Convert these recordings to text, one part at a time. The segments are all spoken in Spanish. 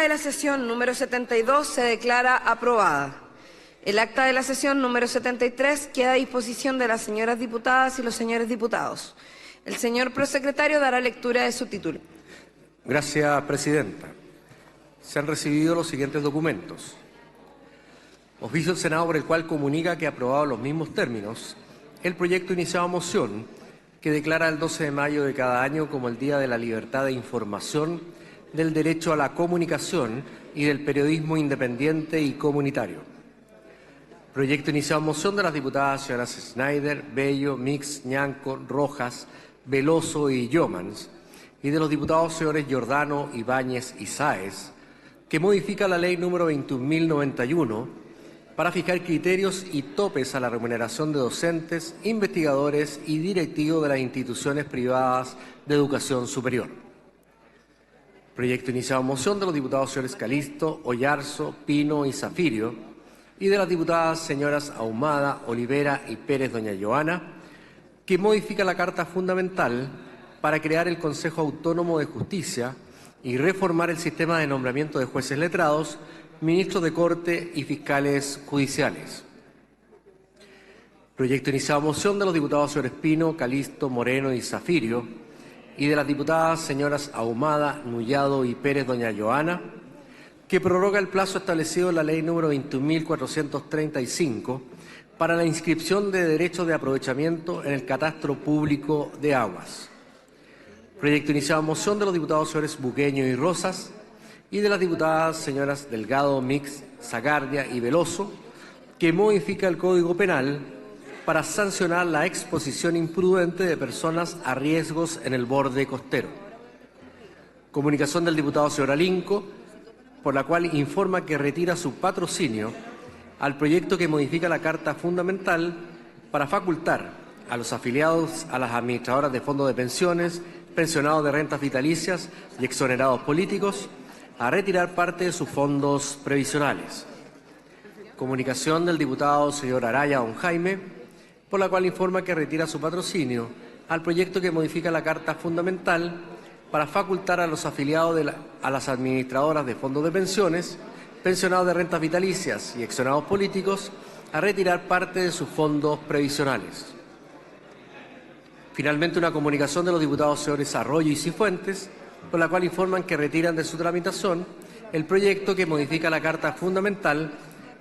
de la sesión número 72 se declara aprobada. El acta de la sesión número 73 queda a disposición de las señoras diputadas y los señores diputados. El señor prosecretario dará lectura de su título. Gracias, presidenta. Se han recibido los siguientes documentos. Oficio del Senado por el cual comunica que ha aprobado los mismos términos el proyecto iniciado a moción que declara el 12 de mayo de cada año como el Día de la Libertad de Información, del derecho a la comunicación y del periodismo independiente y comunitario. Proyecto iniciado a moción de las diputadas señoras Schneider, Bello, Mix, Ñanco, Rojas, Veloso y Yomans, y de los diputados señores Giordano, Ibáñez y Sáez, que modifica la ley número 21.091 para fijar criterios y topes a la remuneración de docentes, investigadores y directivos de las instituciones privadas de educación superior. Proyecto iniciado a moción de los diputados señores Calisto, Oyarzo, Pino y Zafirio, y de las diputadas señoras Ahumada, Olivera y Pérez doña Joana, que modifica la Carta Fundamental para crear el Consejo Autónomo de Justicia y reformar el sistema de nombramiento de jueces letrados, ministros de Corte y fiscales judiciales. Proyecto iniciado a moción de los diputados señores Pino, Calisto, Moreno y Zafirio, y de las diputadas señoras Ahumada, Nullado y Pérez doña Joana, que prorroga el plazo establecido en la ley número 21.435 para la inscripción de derechos de aprovechamiento en el catastro público de aguas. Proyecto iniciado a moción de los diputados señores Bugueño y Rosas y de las diputadas señoras Delgado, Mix, Zagardia y Veloso, que modifica el Código Penal para sancionar la exposición imprudente de personas a riesgos en el borde costero. Comunicación del diputado señor Alinco, por la cual informa que retira su patrocinio al proyecto que modifica la Carta Fundamental para facultar a los afiliados a las administradoras de fondos de pensiones, pensionados de rentas vitalicias y exonerados políticos a retirar parte de sus fondos previsionales. Comunicación del diputado señor Araya don Jaime, por la cual informa que retira su patrocinio al proyecto que modifica la Carta Fundamental para facultar a los afiliados a las administradoras de fondos de pensiones, pensionados de rentas vitalicias y exonerados políticos a retirar parte de sus fondos previsionales. Finalmente, una comunicación de los diputados señores Arroyo y Cifuentes, por la cual informan que retiran de su tramitación el proyecto que modifica la Carta Fundamental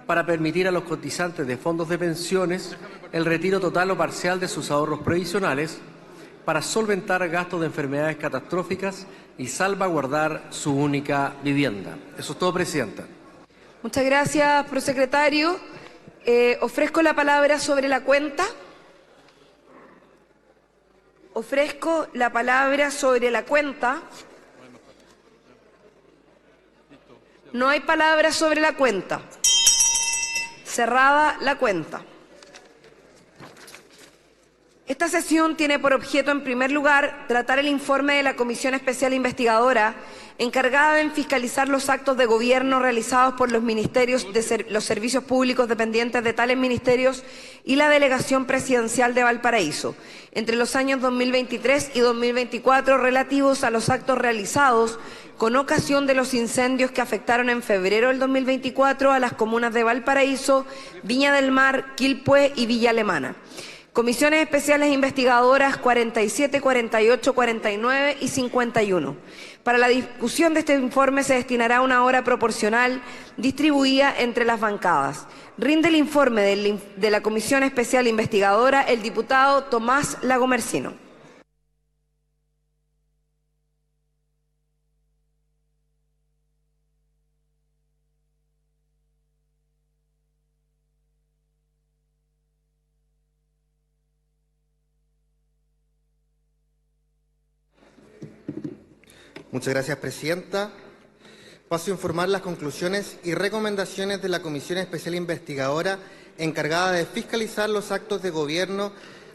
para permitir a los cotizantes de fondos de pensiones el retiro total o parcial de sus ahorros previsionales para solventar gastos de enfermedades catastróficas y salvaguardar su única vivienda. Eso es todo, presidenta. Muchas gracias, prosecretario. Ofrezco la palabra sobre la cuenta. Ofrezco la palabra sobre la cuenta. No hay palabra sobre la cuenta. Cerrada la cuenta. Esta sesión tiene por objeto, en primer lugar, tratar el informe de la Comisión Especial Investigadora encargada de fiscalizar los actos de gobierno realizados por los ministerios de los servicios públicos dependientes de tales ministerios y la Delegación Presidencial de Valparaíso entre los años 2023 y 2024 relativos a los actos realizados con ocasión de los incendios que afectaron en febrero del 2024 a las comunas de Valparaíso, Viña del Mar, Quilpué y Villa Alemana. Comisiones especiales investigadoras 47, 48, 49 y 51. Para la discusión de este informe se destinará una hora proporcional distribuida entre las bancadas. Rinde el informe de la Comisión Especial Investigadora el diputado Tomás Lagomercino. Muchas gracias, presidenta. Paso a informar las conclusiones y recomendaciones de la Comisión Especial Investigadora encargada de fiscalizar los actos de gobierno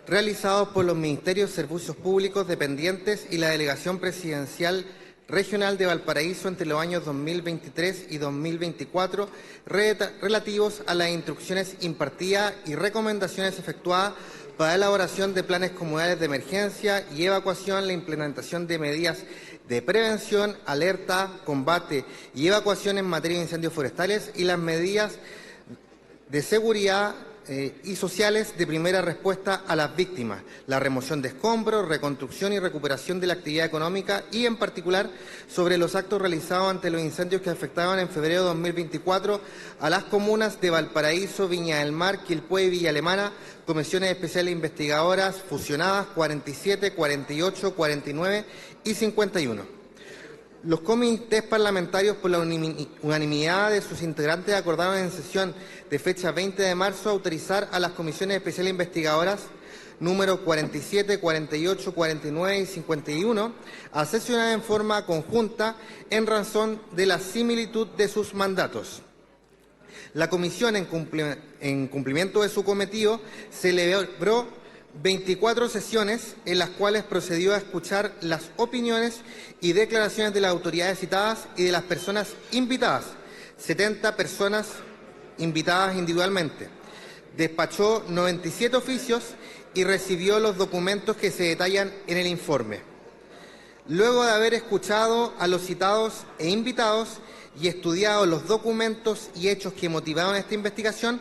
realizados por los Ministerios de Servicios Públicos dependientes y la Delegación Presidencial Regional de Valparaíso entre los años 2023 y 2024 relativos a las instrucciones impartidas y recomendaciones efectuadas para la elaboración de planes comunales de emergencia y evacuación, la implementación de medidas de prevención, alerta, combate y evacuación en materia de incendios forestales y las medidas de seguridad y sociales de primera respuesta a las víctimas, la remoción de escombros, reconstrucción y recuperación de la actividad económica y, en particular, sobre los actos realizados ante los incendios que afectaban en febrero de 2024 a las comunas de Valparaíso, Viña del Mar, Quilpué y Villa Alemana, comisiones especiales investigadoras fusionadas 47, 48, 49 y 51. Los comités parlamentarios, por la unanimidad de sus integrantes, acordaron en sesión de fecha 20 de marzo autorizar a las comisiones especiales investigadoras número 47, 48, 49 y 51 a sesionar en forma conjunta en razón de la similitud de sus mandatos. La comisión, en cumplimiento de su cometido, celebró 24 sesiones en las cuales procedió a escuchar las opiniones y declaraciones de las autoridades citadas y de las personas invitadas, 70 personas invitadas individualmente. Despachó 97 oficios y recibió los documentos que se detallan en el informe. Luego de haber escuchado a los citados e invitados y estudiado los documentos y hechos que motivaron esta investigación,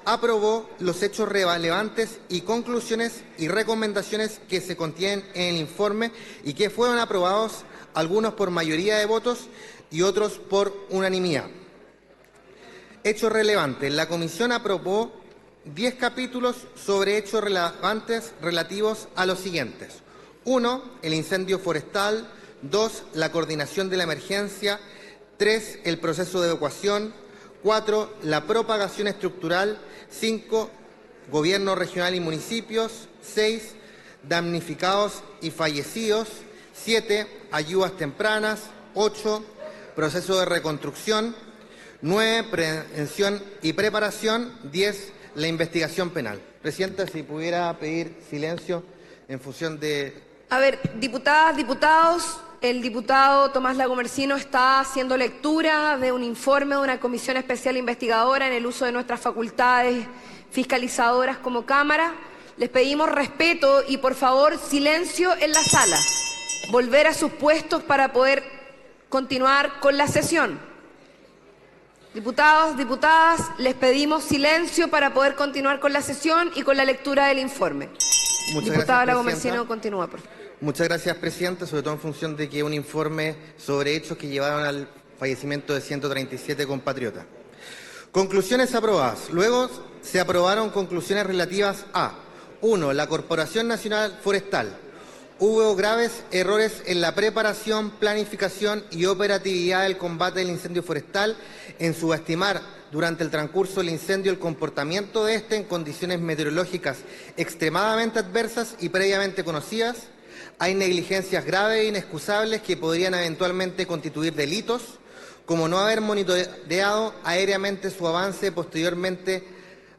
aprobó los hechos relevantes y conclusiones y recomendaciones que se contienen en el informe y que fueron aprobados, algunos por mayoría de votos y otros por unanimidad. Hechos relevantes. La comisión aprobó 10 capítulos sobre hechos relevantes relativos a los siguientes. 1. El incendio forestal. 2. La coordinación de la emergencia. 3. El proceso de evacuación. 4. La propagación estructural. 5. Gobierno regional y municipios. 6. Damnificados y fallecidos. 7. Ayudas tempranas. 8. Proceso de reconstrucción. 9. Prevención y preparación. 10. La investigación penal. Presidenta, si pudiera pedir silencio en función de... A ver, diputadas, diputados, el diputado Tomás Lagomarsino está haciendo lectura de un informe de una comisión especial investigadora en el uso de nuestras facultades fiscalizadoras como Cámara. Les pedimos respeto y, por favor, silencio en la sala. Volver a sus puestos para poder continuar con la sesión. Diputados, diputadas, les pedimos silencio para poder continuar con la sesión y con la lectura del informe. Diputado Lagomarsino, continúa, por favor. Muchas gracias, Presidenta, sobre todo en función de que es un informe sobre hechos que llevaron al fallecimiento de 137 compatriotas. Conclusiones aprobadas. Luego se aprobaron conclusiones relativas a 1. La Corporación Nacional Forestal. Hubo graves errores en la preparación, planificación y operatividad del combate del incendio forestal, en subestimar durante el transcurso del incendio el comportamiento de este en condiciones meteorológicas extremadamente adversas y previamente conocidas. Hay negligencias graves e inexcusables que podrían eventualmente constituir delitos, como no haber monitoreado aéreamente su avance posteriormente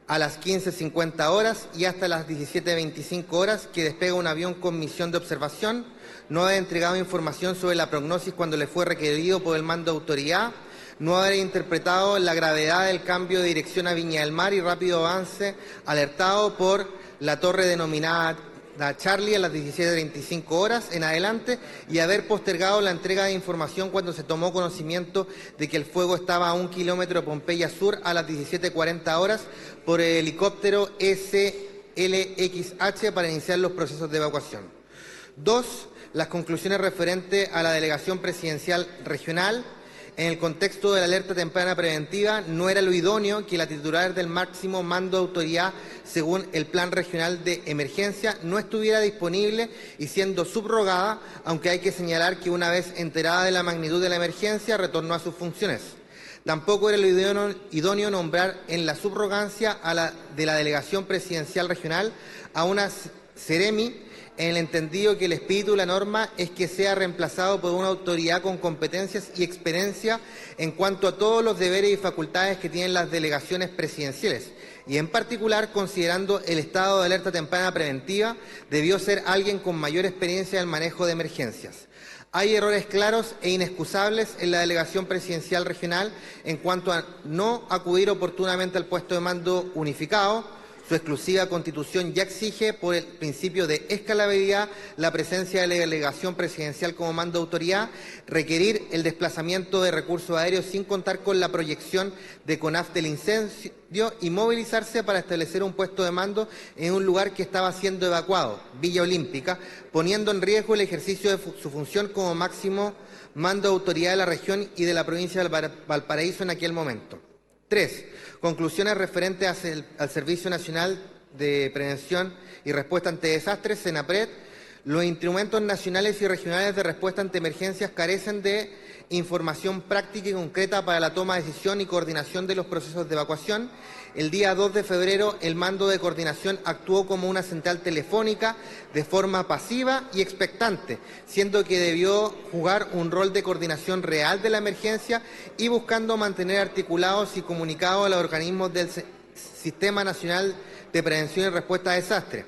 a las 15:50 horas y hasta las 17:25 horas que despega un avión con misión de observación, no haber entregado información sobre la prognosis cuando le fue requerido por el mando de autoridad, no haber interpretado la gravedad del cambio de dirección a Viña del Mar y rápido avance alertado por la torre denominada Charlie a las 17:35 horas en adelante y haber postergado la entrega de información cuando se tomó conocimiento de que el fuego estaba a 1 kilómetro de Pompeya Sur a las 17:40 horas por el helicóptero SLXH para iniciar los procesos de evacuación. 2. Las conclusiones referentes a la delegación presidencial regional. En el contexto de la alerta temprana preventiva, no era lo idóneo que la titular del máximo mando de autoridad, según el Plan Regional de Emergencia, no estuviera disponible y siendo subrogada, aunque hay que señalar que una vez enterada de la magnitud de la emergencia, retornó a sus funciones. Tampoco era lo idóneo nombrar en la subrogancia de la delegación presidencial regional a una Seremi, en el entendido que el espíritu de la norma es que sea reemplazado por una autoridad con competencias y experiencia en cuanto a todos los deberes y facultades que tienen las delegaciones presidenciales, y en particular, considerando el estado de alerta temprana preventiva, debió ser alguien con mayor experiencia en el manejo de emergencias. Hay errores claros e inexcusables en la delegación presidencial regional en cuanto a no acudir oportunamente al puesto de mando unificado, Su exclusiva constitución ya exige, por el principio de escalabilidad, la presencia de la delegación presidencial como mando de autoridad, requerir el desplazamiento de recursos aéreos sin contar con la proyección de CONAF del incendio y movilizarse para establecer un puesto de mando en un lugar que estaba siendo evacuado, Villa Olímpica, poniendo en riesgo el ejercicio de su función como máximo mando de autoridad de la región y de la provincia de Valparaíso en aquel momento. 3. Conclusiones referentes al Servicio Nacional de Prevención y Respuesta ante Desastres, SENAPRED. Los instrumentos nacionales y regionales de respuesta ante emergencias carecen de información práctica y concreta para la toma de decisión y coordinación de los procesos de evacuación. El día 2 de febrero, el mando de coordinación actuó como una central telefónica de forma pasiva y expectante, siendo que debió jugar un rol de coordinación real de la emergencia y buscando mantener articulados y comunicados a los organismos del Sistema Nacional de Prevención y Respuesta a Desastres.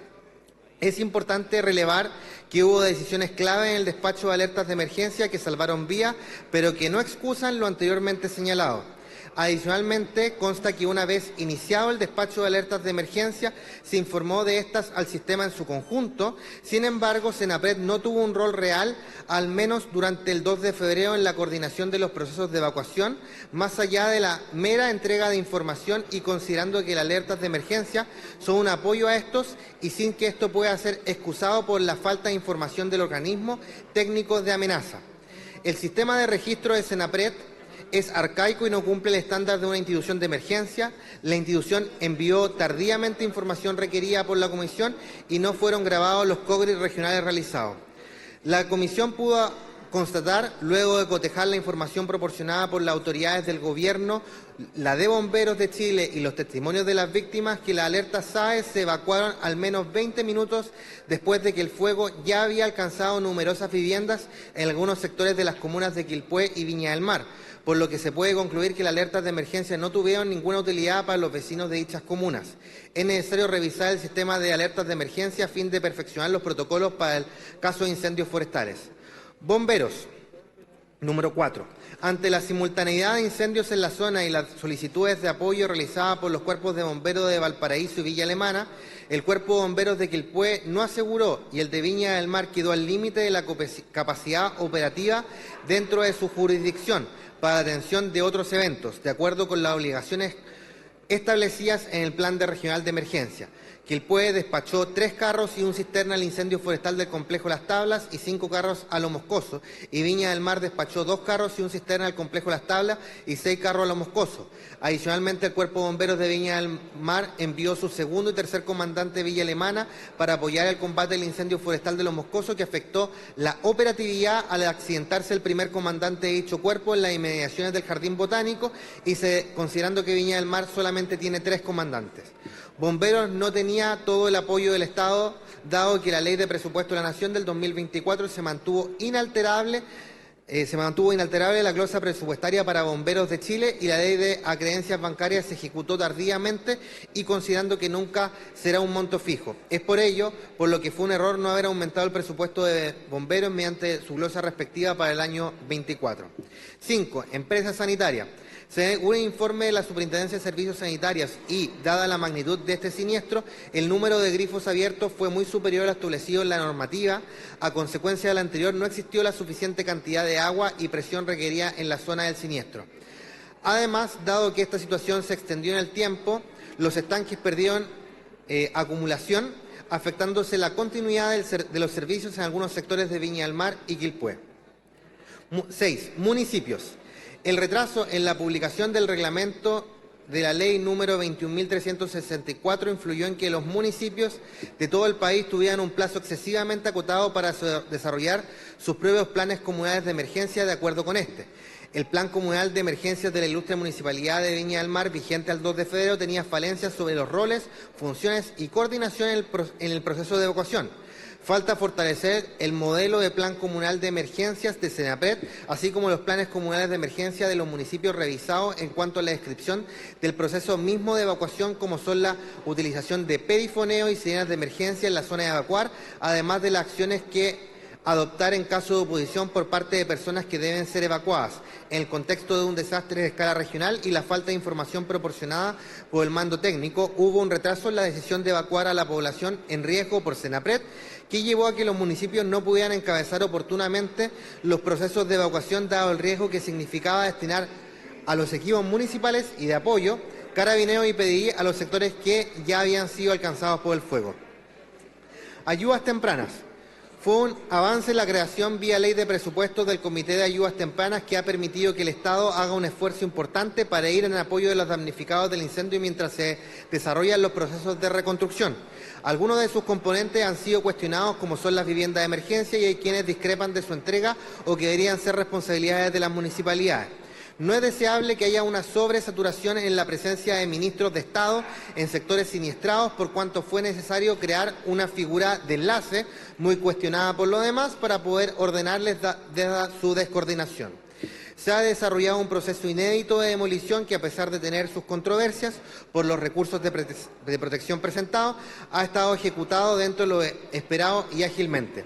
Es importante relevar que hubo decisiones clave en el despacho de alertas de emergencia que salvaron vidas, pero que no excusan lo anteriormente señalado. Adicionalmente, consta que una vez iniciado el despacho de alertas de emergencia, se informó de estas al sistema en su conjunto. Sin embargo, SENAPRED no tuvo un rol real, al menos durante el 2 de febrero, en la coordinación de los procesos de evacuación, más allá de la mera entrega de información y considerando que las alertas de emergencia son un apoyo a estos y sin que esto pueda ser excusado por la falta de información del organismo técnico de amenaza. El sistema de registro de SENAPRED es arcaico y no cumple el estándar de una institución de emergencia. La institución envió tardíamente información requerida por la Comisión y no fueron grabados los COGRI regionales realizados. La Comisión pudo constatar, luego de cotejar la información proporcionada por las autoridades del Gobierno, la de Bomberos de Chile y los testimonios de las víctimas, que las alertas SAE se evacuaron al menos 20 minutos después de que el fuego ya había alcanzado numerosas viviendas en algunos sectores de las comunas de Quilpué y Viña del Mar, por lo que se puede concluir que las alertas de emergencia no tuvieron ninguna utilidad para los vecinos de dichas comunas. Es necesario revisar el sistema de alertas de emergencia a fin de perfeccionar los protocolos para el caso de incendios forestales. Bomberos. Número 4. Ante la simultaneidad de incendios en la zona y las solicitudes de apoyo realizadas por los cuerpos de bomberos de Valparaíso y Villa Alemana, el Cuerpo de Bomberos de Quilpué no aseguró y el de Viña del Mar quedó al límite de la capacidad operativa dentro de su jurisdicción para la atención de otros eventos, de acuerdo con las obligaciones establecidas en el Plan Regional de Emergencia. Quilpué despachó 3 carros y un cisterna al incendio forestal del complejo Las Tablas y 5 carros a Lo Moscoso, y Viña del Mar despachó 2 carros y un cisterna al complejo Las Tablas y 6 carros a Lo Moscoso. Adicionalmente, el Cuerpo de Bomberos de Viña del Mar envió su segundo y tercer comandante Villa Alemana para apoyar el combate del incendio forestal de Lo Moscoso, que afectó la operatividad al accidentarse el primer comandante de dicho cuerpo en las inmediaciones del Jardín Botánico, y considerando que Viña del Mar solamente tiene 3 comandantes. Bomberos no tenía todo el apoyo del Estado, dado que la Ley de Presupuesto de la Nación del 2024 se mantuvo inalterable la glosa presupuestaria para Bomberos de Chile, y la Ley de Acreencias Bancarias se ejecutó tardíamente y considerando que nunca será un monto fijo. Es por ello por lo que fue un error no haber aumentado el presupuesto de Bomberos mediante su glosa respectiva para el año 24. 5. Empresas sanitarias. Según un informe de la Superintendencia de Servicios Sanitarios y, dada la magnitud de este siniestro, el número de grifos abiertos fue muy superior al establecido en la normativa. A consecuencia de la anterior, no existió la suficiente cantidad de agua y presión requerida en la zona del siniestro. Además, dado que esta situación se extendió en el tiempo, los estanques perdieron acumulación, afectándose la continuidad de los servicios en algunos sectores de Viña del Mar y Quilpué. 6. Municipios. El retraso en la publicación del reglamento de la ley número 21.364 influyó en que los municipios de todo el país tuvieran un plazo excesivamente acotado para desarrollar sus propios planes comunales de emergencia de acuerdo con este. El Plan Comunal de Emergencias de la Ilustre Municipalidad de Viña del Mar, vigente al 2 de febrero, tenía falencias sobre los roles, funciones y coordinación en el proceso de evacuación. Falta fortalecer el modelo de Plan Comunal de Emergencias de SENAPRED, así como los planes comunales de emergencia de los municipios revisados en cuanto a la descripción del proceso mismo de evacuación, como son la utilización de perifoneo y sirenas de emergencia en la zona de evacuar, además de las acciones que adoptar en caso de oposición por parte de personas que deben ser evacuadas, en el contexto de un desastre de escala regional y la falta de información proporcionada por el mando técnico, hubo un retraso en la decisión de evacuar a la población en riesgo por Senapred, que llevó a que los municipios no pudieran encabezar oportunamente los procesos de evacuación, dado el riesgo que significaba destinar a los equipos municipales y de apoyo, Carabineros y PDI a los sectores que ya habían sido alcanzados por el fuego. Ayudas tempranas. Fue un avance la creación vía ley de presupuestos del Comité de Ayudas Tempranas, que ha permitido que el Estado haga un esfuerzo importante para ir en apoyo de los damnificados del incendio mientras se desarrollan los procesos de reconstrucción. Algunos de sus componentes han sido cuestionados, como son las viviendas de emergencia, y hay quienes discrepan de su entrega o que deberían ser responsabilidades de las municipalidades. No es deseable que haya una sobresaturación en la presencia de ministros de Estado en sectores siniestrados, por cuanto fue necesario crear una figura de enlace, muy cuestionada por los demás, para poder ordenarles su descoordinación. Se ha desarrollado un proceso inédito de demolición que, a pesar de tener sus controversias por los recursos de protección presentados, ha estado ejecutado dentro de lo esperado y ágilmente.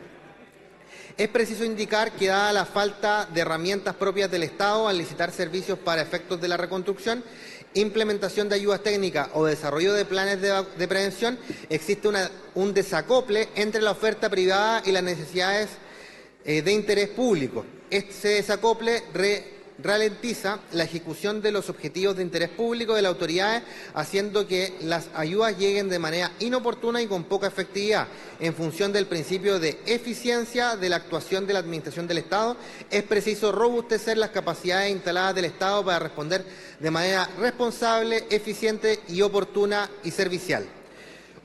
Es preciso indicar que, dada la falta de herramientas propias del Estado al licitar servicios para efectos de la reconstrucción, implementación de ayudas técnicas o desarrollo de planes de prevención, existe un desacople entre la oferta privada y las necesidades de interés público. Este desacople ralentiza la ejecución de los objetivos de interés público de las autoridades, haciendo que las ayudas lleguen de manera inoportuna y con poca efectividad. En función del principio de eficiencia de la actuación de la Administración del Estado, es preciso robustecer las capacidades instaladas del Estado para responder de manera responsable, eficiente y oportuna y servicial.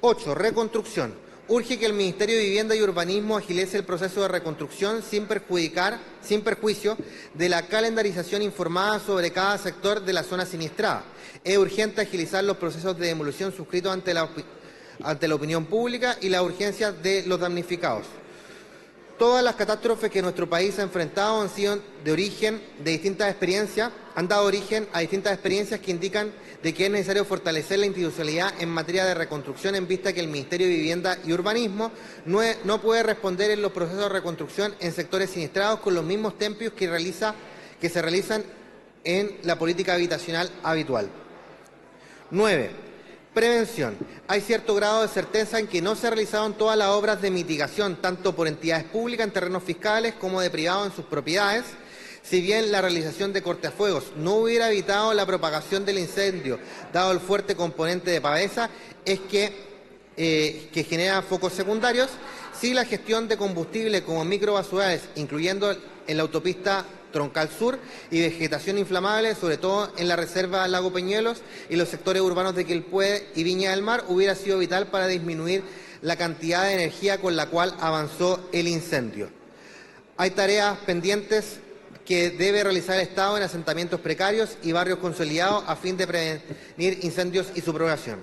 8. Reconstrucción. Urge que el Ministerio de Vivienda y Urbanismo agilice el proceso de reconstrucción sin perjuicio de la calendarización informada sobre cada sector de la zona siniestrada. Es urgente agilizar los procesos de demolición suscritos ante la opinión pública y las urgencias de los damnificados. Todas las catástrofes que nuestro país ha enfrentado han dado origen a distintas experiencias que indican de que es necesario fortalecer la institucionalidad en materia de reconstrucción, en vista que el Ministerio de Vivienda y Urbanismo no puede responder en los procesos de reconstrucción en sectores siniestrados con los mismos tempios que se realizan en la política habitacional habitual. 9. Prevención. Hay cierto grado de certeza en que no se realizaron todas las obras de mitigación, tanto por entidades públicas en terrenos fiscales como de privados en sus propiedades. Si bien la realización de cortafuegos no hubiera evitado la propagación del incendio, dado el fuerte componente de pavesa que genera focos secundarios, sí la gestión de combustible como microbasurales, incluyendo en la autopista Troncal Sur, y vegetación inflamable, sobre todo en la reserva Lago Peñuelos y los sectores urbanos de Quilpué y Viña del Mar, hubiera sido vital para disminuir la cantidad de energía con la cual avanzó el incendio. Hay tareas pendientes que debe realizar el Estado en asentamientos precarios y barrios consolidados a fin de prevenir incendios y su propagación.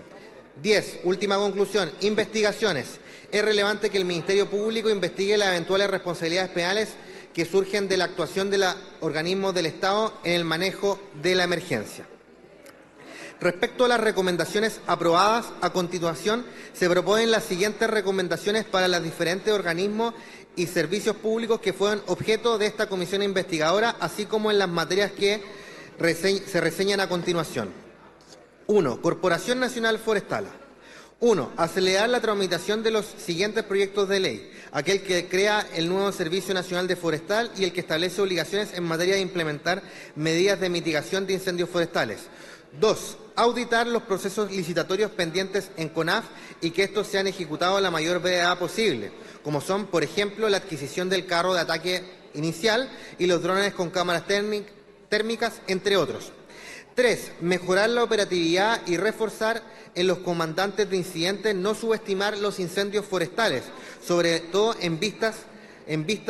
10. Última conclusión. Investigaciones. Es relevante que el Ministerio Público investigue las eventuales responsabilidades penales que surgen de la actuación de los organismos del Estado en el manejo de la emergencia. Respecto a las recomendaciones aprobadas, a continuación se proponen las siguientes recomendaciones para los diferentes organismos y servicios públicos que fueron objeto de esta comisión investigadora, así como en las materias que se reseñan a continuación. 1. Corporación Nacional Forestal. 1. Acelerar la tramitación de los siguientes proyectos de ley: aquel que crea el nuevo Servicio Nacional de Forestal y el que establece obligaciones en materia de implementar medidas de mitigación de incendios forestales. 2. Auditar los procesos licitatorios pendientes en CONAF y que estos sean ejecutados a la mayor brevedad posible, como son, por ejemplo, la adquisición del carro de ataque inicial y los drones con cámaras térmicas, entre otros. 3. Mejorar la operatividad y reforzar en los comandantes de incidentes no subestimar los incendios forestales, sobre todo en vista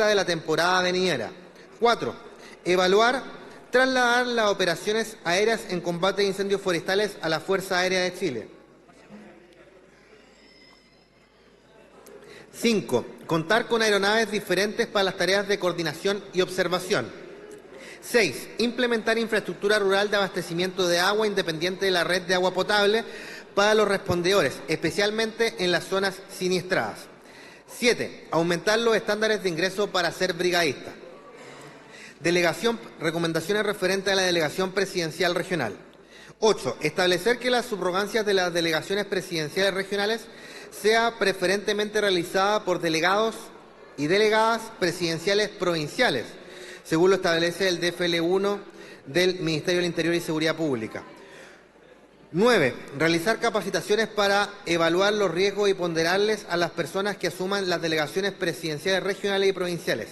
de la temporada venidera. 4. Trasladar las operaciones aéreas en combate de incendios forestales a la Fuerza Aérea de Chile. 5. Contar con aeronaves diferentes para las tareas de coordinación y observación. 6. Implementar infraestructura rural de abastecimiento de agua independiente de la red de agua potable para los respondedores, especialmente en las zonas siniestradas. 7. Aumentar los estándares de ingreso para ser brigadista. Recomendaciones referentes a la delegación presidencial regional. 8. Establecer que las subrogancias de las delegaciones presidenciales regionales sea preferentemente realizada por delegados y delegadas presidenciales provinciales, según lo establece el DFL1 del Ministerio del Interior y Seguridad Pública. 9. Realizar capacitaciones para evaluar los riesgos y ponderarles a las personas que asuman las delegaciones presidenciales regionales y provinciales.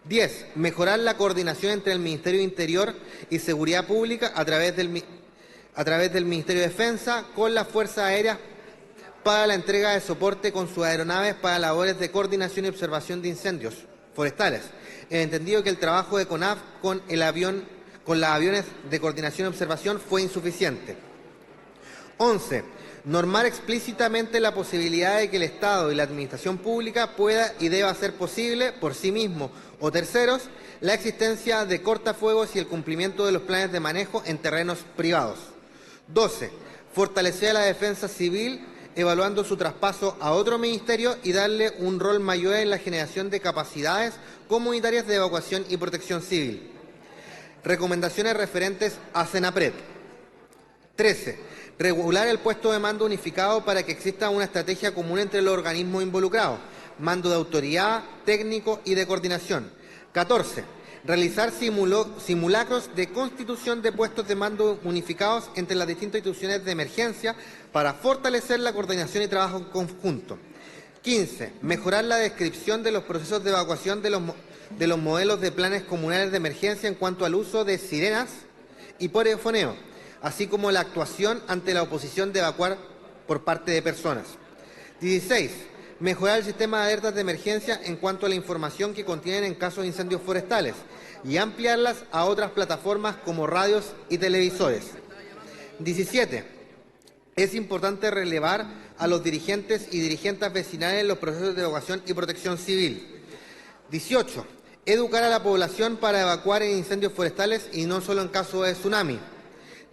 10. Mejorar la coordinación entre el Ministerio de Interior y Seguridad Pública a través del Ministerio de Defensa con las Fuerzas Aéreas para la entrega de soporte con sus aeronaves para labores de coordinación y observación de incendios forestales. En entendido que el trabajo de CONAF con los aviones de coordinación y observación fue insuficiente. 11. Normar explícitamente la posibilidad de que el Estado y la Administración Pública pueda y deba hacer posible, por sí mismo o terceros, la existencia de cortafuegos y el cumplimiento de los planes de manejo en terrenos privados. 12. Fortalecer la defensa civil, evaluando su traspaso a otro ministerio y darle un rol mayor en la generación de capacidades comunitarias de evacuación y protección civil. Recomendaciones referentes a CENAPRED. 13. Regular el puesto de mando unificado para que exista una estrategia común entre los organismos involucrados, mando de autoridad, técnico y de coordinación. 14. Realizar simulacros de constitución de puestos de mando unificados entre las distintas instituciones de emergencia para fortalecer la coordinación y trabajo en conjunto. 15. Mejorar la descripción de los procesos de evacuación de los modelos de planes comunales de emergencia en cuanto al uso de sirenas y polifoneo, así como la actuación ante la oposición de evacuar por parte de personas. 16. Mejorar el sistema de alertas de emergencia en cuanto a la información que contienen en caso de incendios forestales y ampliarlas a otras plataformas como radios y televisores. 17. Es importante relevar a los dirigentes y dirigentes vecinales en los procesos de evacuación y protección civil. 18. Educar a la población para evacuar en incendios forestales y no solo en caso de tsunami.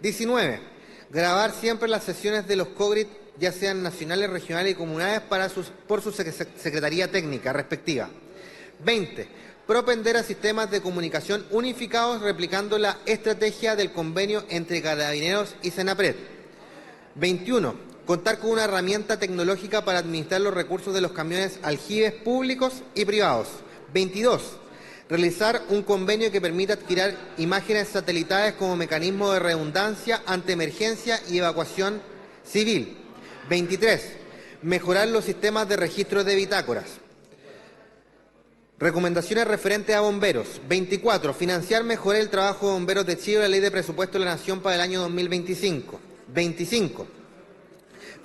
19. Grabar siempre las sesiones de los COGRIT, ya sean nacionales, regionales y comunales, por su secretaría técnica respectiva. 20. Propender a sistemas de comunicación unificados replicando la estrategia del convenio entre Carabineros y CENAPRED. 21. Contar con una herramienta tecnológica para administrar los recursos de los camiones aljibes públicos y privados. 22. Realizar un convenio que permita adquirir imágenes satelitales como mecanismo de redundancia ante emergencia y evacuación civil. 23. Mejorar los sistemas de registro de bitácoras. Recomendaciones referentes a bomberos. 24. Financiar mejor el trabajo de bomberos de Chile, la Ley de Presupuesto de la Nación para el año 2025. 25.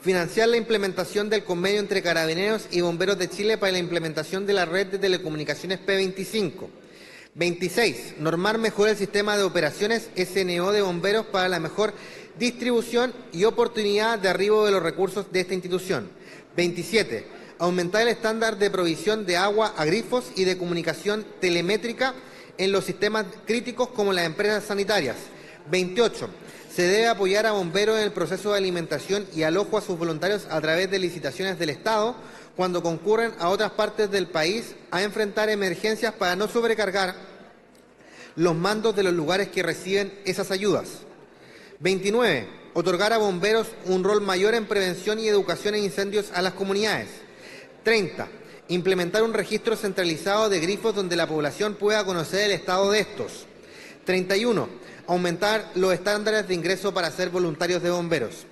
Financiar la implementación del convenio entre Carabineros y Bomberos de Chile para la implementación de la red de telecomunicaciones P25. 26. Normar mejor el sistema de operaciones SNO de bomberos para la mejor distribución y oportunidad de arribo de los recursos de esta institución. 27. Aumentar el estándar de provisión de agua a grifos y de comunicación telemétrica en los sistemas críticos como las empresas sanitarias. 28. Se debe apoyar a bomberos en el proceso de alimentación y alojo a sus voluntarios a través de licitaciones del Estado cuando concurren a otras partes del país a enfrentar emergencias para no sobrecargar los mandos de los lugares que reciben esas ayudas. 29. Otorgar a bomberos un rol mayor en prevención y educación en incendios a las comunidades. 30. Implementar un registro centralizado de grifos donde la población pueda conocer el estado de estos. 31. Aumentar los estándares de ingreso para ser voluntarios de bomberos.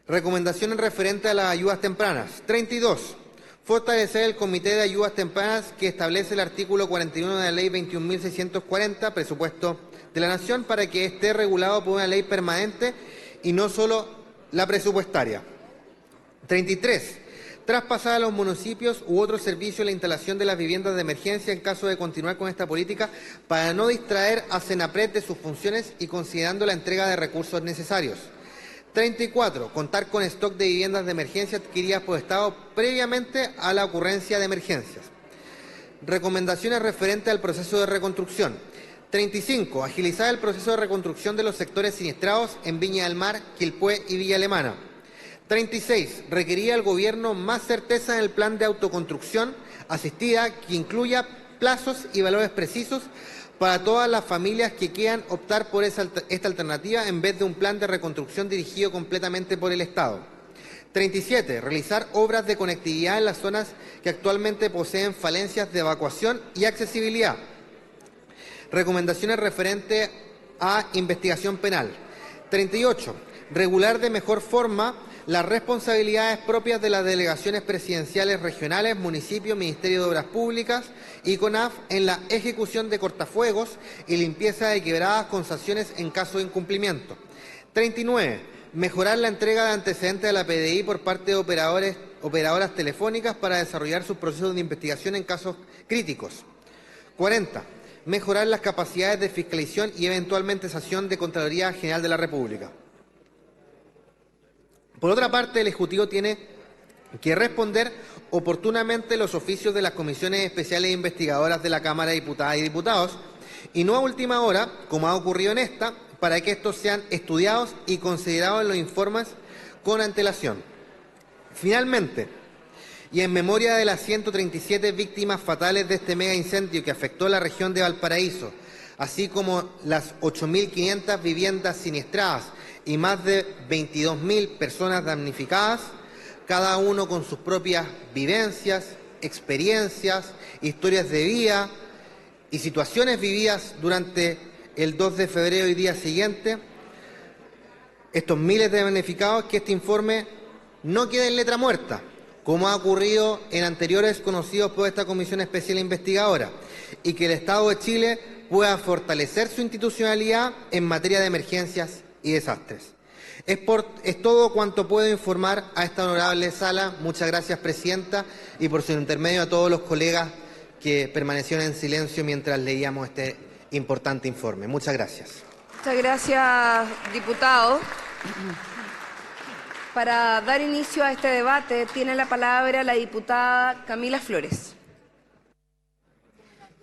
Recomendaciones referentes a las ayudas tempranas. 32. Fortalecer el Comité de Ayudas Tempranas que establece el artículo 41 de la Ley 21.640, Presupuesto de la Nación, para que esté regulado por una ley permanente y no solo la presupuestaria. 33. Traspasar a los municipios u otros servicios la instalación de las viviendas de emergencia en caso de continuar con esta política para no distraer a CENAPRED de sus funciones y considerando la entrega de recursos necesarios. 34. Contar con stock de viviendas de emergencia adquiridas por Estado previamente a la ocurrencia de emergencias. Recomendaciones referentes al proceso de reconstrucción. 35. Agilizar el proceso de reconstrucción de los sectores siniestrados en Viña del Mar, Quilpué y Villa Alemana. 36. Requería al Gobierno más certeza en el plan de autoconstrucción asistida que incluya plazos y valores precisos para todas las familias que quieran optar por esta alternativa en vez de un plan de reconstrucción dirigido completamente por el Estado. 37. Realizar obras de conectividad en las zonas que actualmente poseen falencias de evacuación y accesibilidad. Recomendaciones referentes a investigación penal. 38. Regular de mejor forma las responsabilidades propias de las delegaciones presidenciales regionales, municipios, Ministerio de Obras Públicas y CONAF en la ejecución de cortafuegos y limpieza de quebradas con sanciones en caso de incumplimiento. 39. Mejorar la entrega de antecedentes de la PDI por parte de operadoras telefónicas para desarrollar sus procesos de investigación en casos críticos. 40. Mejorar las capacidades de fiscalización y eventualmente sanción de Contraloría General de la República. Por otra parte, el Ejecutivo tiene que responder oportunamente los oficios de las comisiones especiales investigadoras de la Cámara de Diputadas y Diputados, y no a última hora, como ha ocurrido en esta, para que estos sean estudiados y considerados en los informes con antelación. Finalmente, y en memoria de las 137 víctimas fatales de este mega incendio que afectó la región de Valparaíso, así como las 8.500 viviendas siniestradas y más de 22.000 personas damnificadas, cada uno con sus propias vivencias, experiencias, historias de vida y situaciones vividas durante el 2 de febrero y día siguiente, estos miles de damnificados, que este informe no quede en letra muerta, como ha ocurrido en anteriores conocidos por esta Comisión Especial Investigadora, y que el Estado de Chile pueda fortalecer su institucionalidad en materia de emergencias y desastres. Es todo cuanto puedo informar a esta honorable sala. Muchas gracias, Presidenta, y por su intermedio a todos los colegas que permanecieron en silencio mientras leíamos este importante informe. Muchas gracias. Muchas gracias, diputado. Para dar inicio a este debate, tiene la palabra la diputada Camila Flores.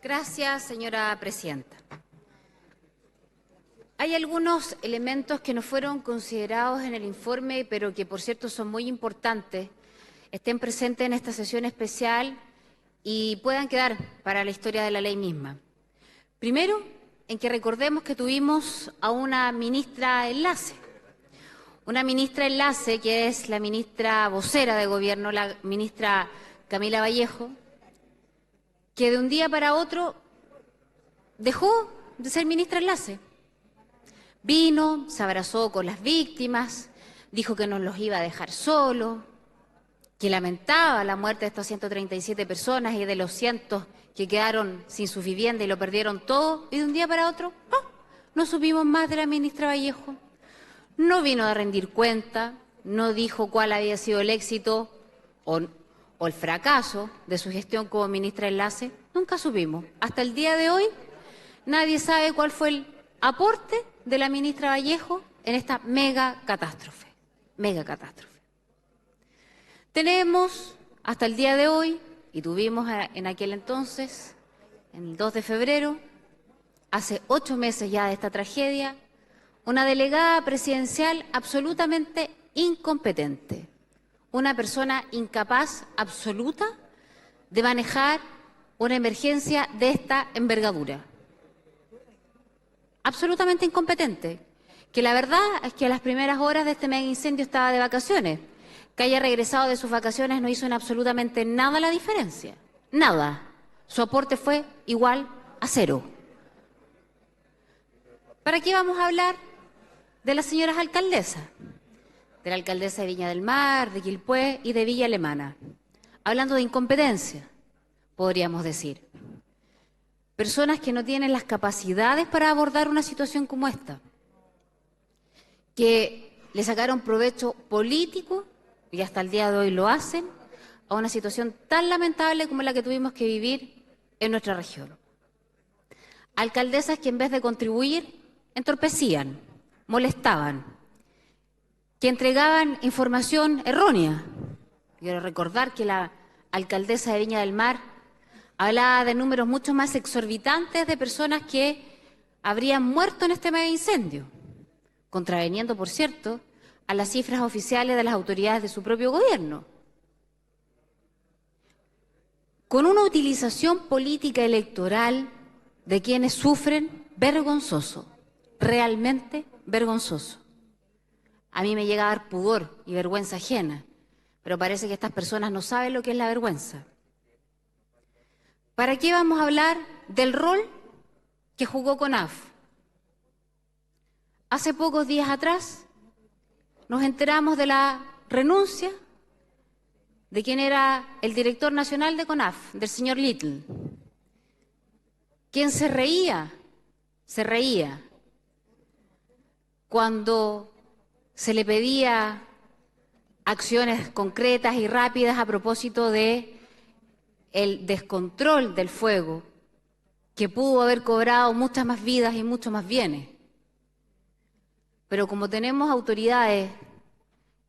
Gracias, señora presidenta. Hay algunos elementos que no fueron considerados en el informe, pero que, por cierto, son muy importantes, estén presentes en esta sesión especial y puedan quedar para la historia de la ley misma. Primero, en que recordemos que tuvimos a una ministra enlace. Una ministra enlace que es la ministra vocera de Gobierno, la ministra Camila Vallejo, que de un día para otro dejó de ser ministra enlace. Vino, se abrazó con las víctimas, dijo que no los iba a dejar solos, que lamentaba la muerte de estas 137 personas y de los cientos que quedaron sin su vivienda y lo perdieron todo, y de un día para otro, no supimos más de la ministra Vallejo. No vino a rendir cuenta, no dijo cuál había sido el éxito o el fracaso de su gestión como ministra enlace. Nunca supimos. Hasta el día de hoy nadie sabe cuál fue el aporte de la ministra Vallejo en esta mega catástrofe. Mega catástrofe. Tenemos hasta el día de hoy, y tuvimos en aquel entonces, en el 2 de febrero, hace 8 meses ya de esta tragedia, una delegada presidencial absolutamente incompetente, una persona incapaz absoluta de manejar una emergencia de esta envergadura. Absolutamente incompetente, que la verdad es que a las primeras horas de este mega incendio estaba de vacaciones. Que haya regresado de sus vacaciones no hizo en absolutamente nada la diferencia. Nada. Su aporte fue igual a cero. ¿Para qué vamos a hablar de las señoras alcaldesas? De la alcaldesa de Viña del Mar, de Quilpué y de Villa Alemana. Hablando de incompetencia, podríamos decir. Personas que no tienen las capacidades para abordar una situación como esta. Que le sacaron provecho político, y hasta el día de hoy lo hacen, a una situación tan lamentable como la que tuvimos que vivir en nuestra región. Alcaldesas que en vez de contribuir, entorpecían, molestaban, que entregaban información errónea. Quiero recordar que la alcaldesa de Viña del Mar hablaba de números mucho más exorbitantes de personas que habrían muerto en este mega incendio, contraveniendo, por cierto, a las cifras oficiales de las autoridades de su propio gobierno, con una utilización política electoral de quienes sufren vergonzoso, realmente vergonzoso. A mí me llega a dar pudor y vergüenza ajena, pero parece que estas personas no saben lo que es la vergüenza. ¿Para qué vamos a hablar del rol que jugó CONAF? Hace pocos días atrás nos enteramos de la renuncia de quien era el director nacional de CONAF, del señor Little, quien se reía cuando se le pedía acciones concretas y rápidas a propósito de el descontrol del fuego, que pudo haber cobrado muchas más vidas y muchos más bienes. Pero como tenemos autoridades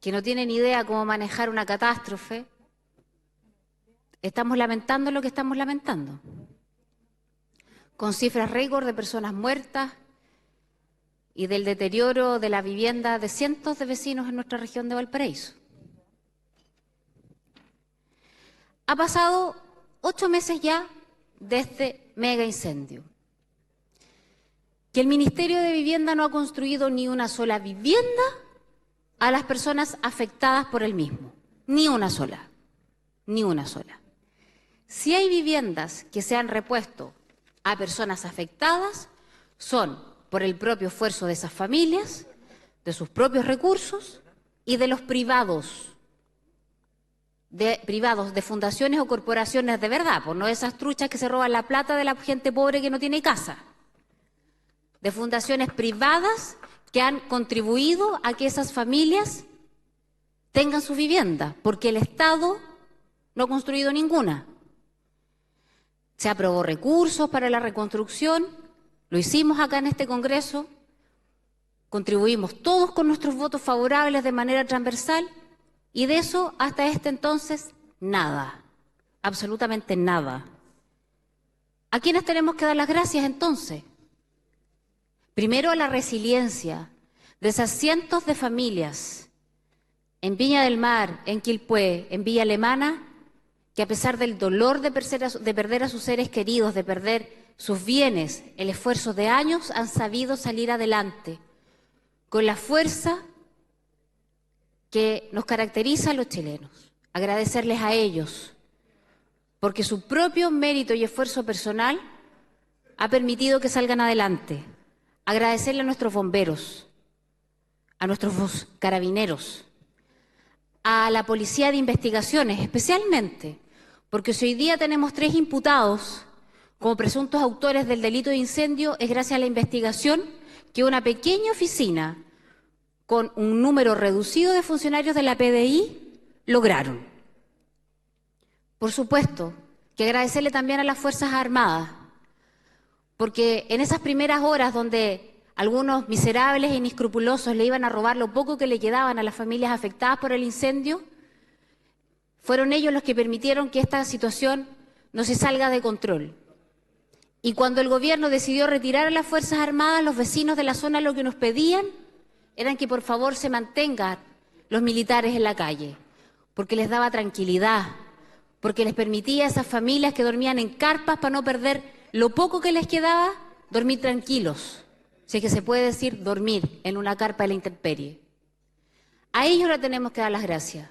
que no tienen idea cómo manejar una catástrofe, estamos lamentando lo que estamos lamentando, con cifras récord de personas muertas y del deterioro de la vivienda de cientos de vecinos en nuestra región de Valparaíso. Ha pasado 8 meses ya de este mega incendio, que el Ministerio de Vivienda no ha construido ni una sola vivienda a las personas afectadas por el mismo. Ni una sola. Ni una sola. Si hay viviendas que se han repuesto a personas afectadas, son por el propio esfuerzo de esas familias, de sus propios recursos y de los privados, de fundaciones o corporaciones de verdad, por no esas truchas que se roban la plata de la gente pobre que no tiene casa, de fundaciones privadas que han contribuido a que esas familias tengan su vivienda, porque el Estado no ha construido ninguna. Se aprobó recursos para la reconstrucción, lo hicimos acá en este Congreso, contribuimos todos con nuestros votos favorables de manera transversal, y de eso hasta este entonces nada, absolutamente nada. ¿A quiénes tenemos que dar las gracias entonces? Primero, a la resiliencia de esas cientos de familias en Viña del Mar, en Quilpué, en Villa Alemana, que a pesar del dolor de perder a sus seres queridos, de perder sus bienes, el esfuerzo de años, han sabido salir adelante con la fuerza que nos caracteriza a los chilenos. Agradecerles a ellos, porque su propio mérito y esfuerzo personal ha permitido que salgan adelante. Agradecerle a nuestros bomberos, a nuestros carabineros, a la Policía de Investigaciones, especialmente, porque si hoy día tenemos 3 imputados como presuntos autores del delito de incendio, es gracias a la investigación que una pequeña oficina con un número reducido de funcionarios de la PDI lograron. Por supuesto, que agradecerle también a las Fuerzas Armadas, porque en esas primeras horas donde algunos miserables e inescrupulosos le iban a robar lo poco que le quedaban a las familias afectadas por el incendio, fueron ellos los que permitieron que esta situación no se salga de control. Y cuando el gobierno decidió retirar a las Fuerzas Armadas, los vecinos de la zona lo que nos pedían eran que por favor se mantengan los militares en la calle, porque les daba tranquilidad, porque les permitía a esas familias que dormían en carpas para no perder lo poco que les quedaba, dormir tranquilos, si es que se puede decir dormir en una carpa de la intemperie. A ellos le tenemos que dar las gracias,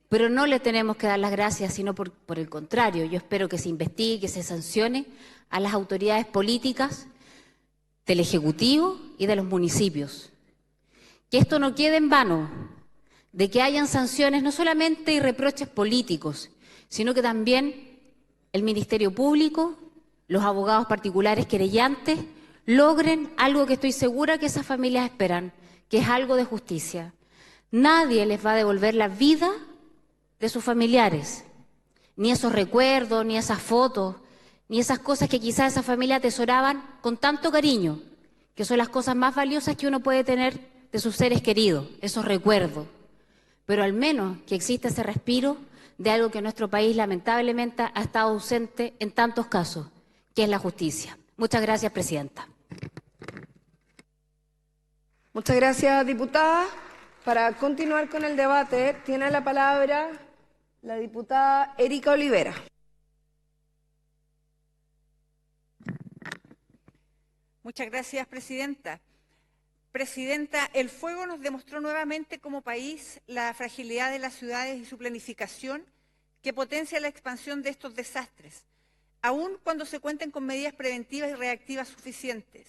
pero no les tenemos que dar las gracias, sino por el contrario. Yo espero que se investigue, que se sancione a las autoridades políticas del Ejecutivo y de los municipios. Que esto no quede en vano, de que hayan sanciones no solamente y reproches políticos, sino que también el Ministerio Público, los abogados particulares querellantes, logren algo que estoy segura que esas familias esperan, que es algo de justicia. Nadie les va a devolver la vida de sus familiares, ni esos recuerdos, ni esas fotos, ni esas cosas que quizás esa familia atesoraban con tanto cariño, que son las cosas más valiosas que uno puede tener de sus seres queridos, esos recuerdos. Pero al menos que exista ese respiro de algo que nuestro país lamentablemente ha estado ausente en tantos casos, que es la justicia. Muchas gracias, presidenta. Muchas gracias, diputada. Para continuar con el debate, tiene la palabra la diputada Erika Olivera. Muchas gracias, presidenta. Presidenta, el fuego nos demostró nuevamente como país la fragilidad de las ciudades y su planificación que potencia la expansión de estos desastres, aun cuando se cuenten con medidas preventivas y reactivas suficientes.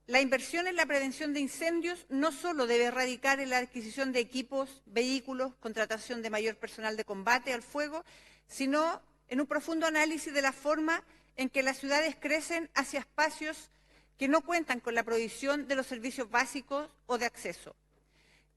La inversión en la prevención de incendios no solo debe radicar en la adquisición de equipos, vehículos, contratación de mayor personal de combate al fuego, sino en un profundo análisis de la forma en que las ciudades crecen hacia espacios que no cuentan con la provisión de los servicios básicos o de acceso.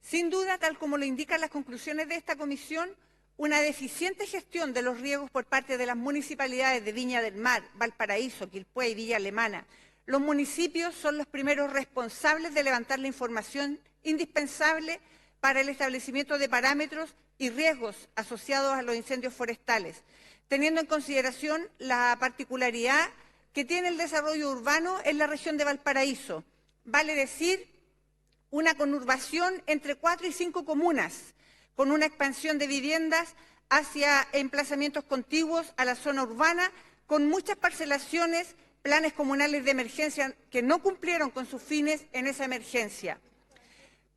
Sin duda, tal como lo indican las conclusiones de esta comisión, una deficiente gestión de los riesgos por parte de las municipalidades de Viña del Mar, Valparaíso, Quilpué y Villa Alemana. Los municipios son los primeros responsables de levantar la información indispensable para el establecimiento de parámetros y riesgos asociados a los incendios forestales, teniendo en consideración la particularidad que tiene el desarrollo urbano en la región de Valparaíso, vale decir, una conurbación entre 4 y 5 comunas, con una expansión de viviendas hacia emplazamientos contiguos a la zona urbana, con muchas parcelaciones, planes comunales de emergencia que no cumplieron con sus fines en esa emergencia.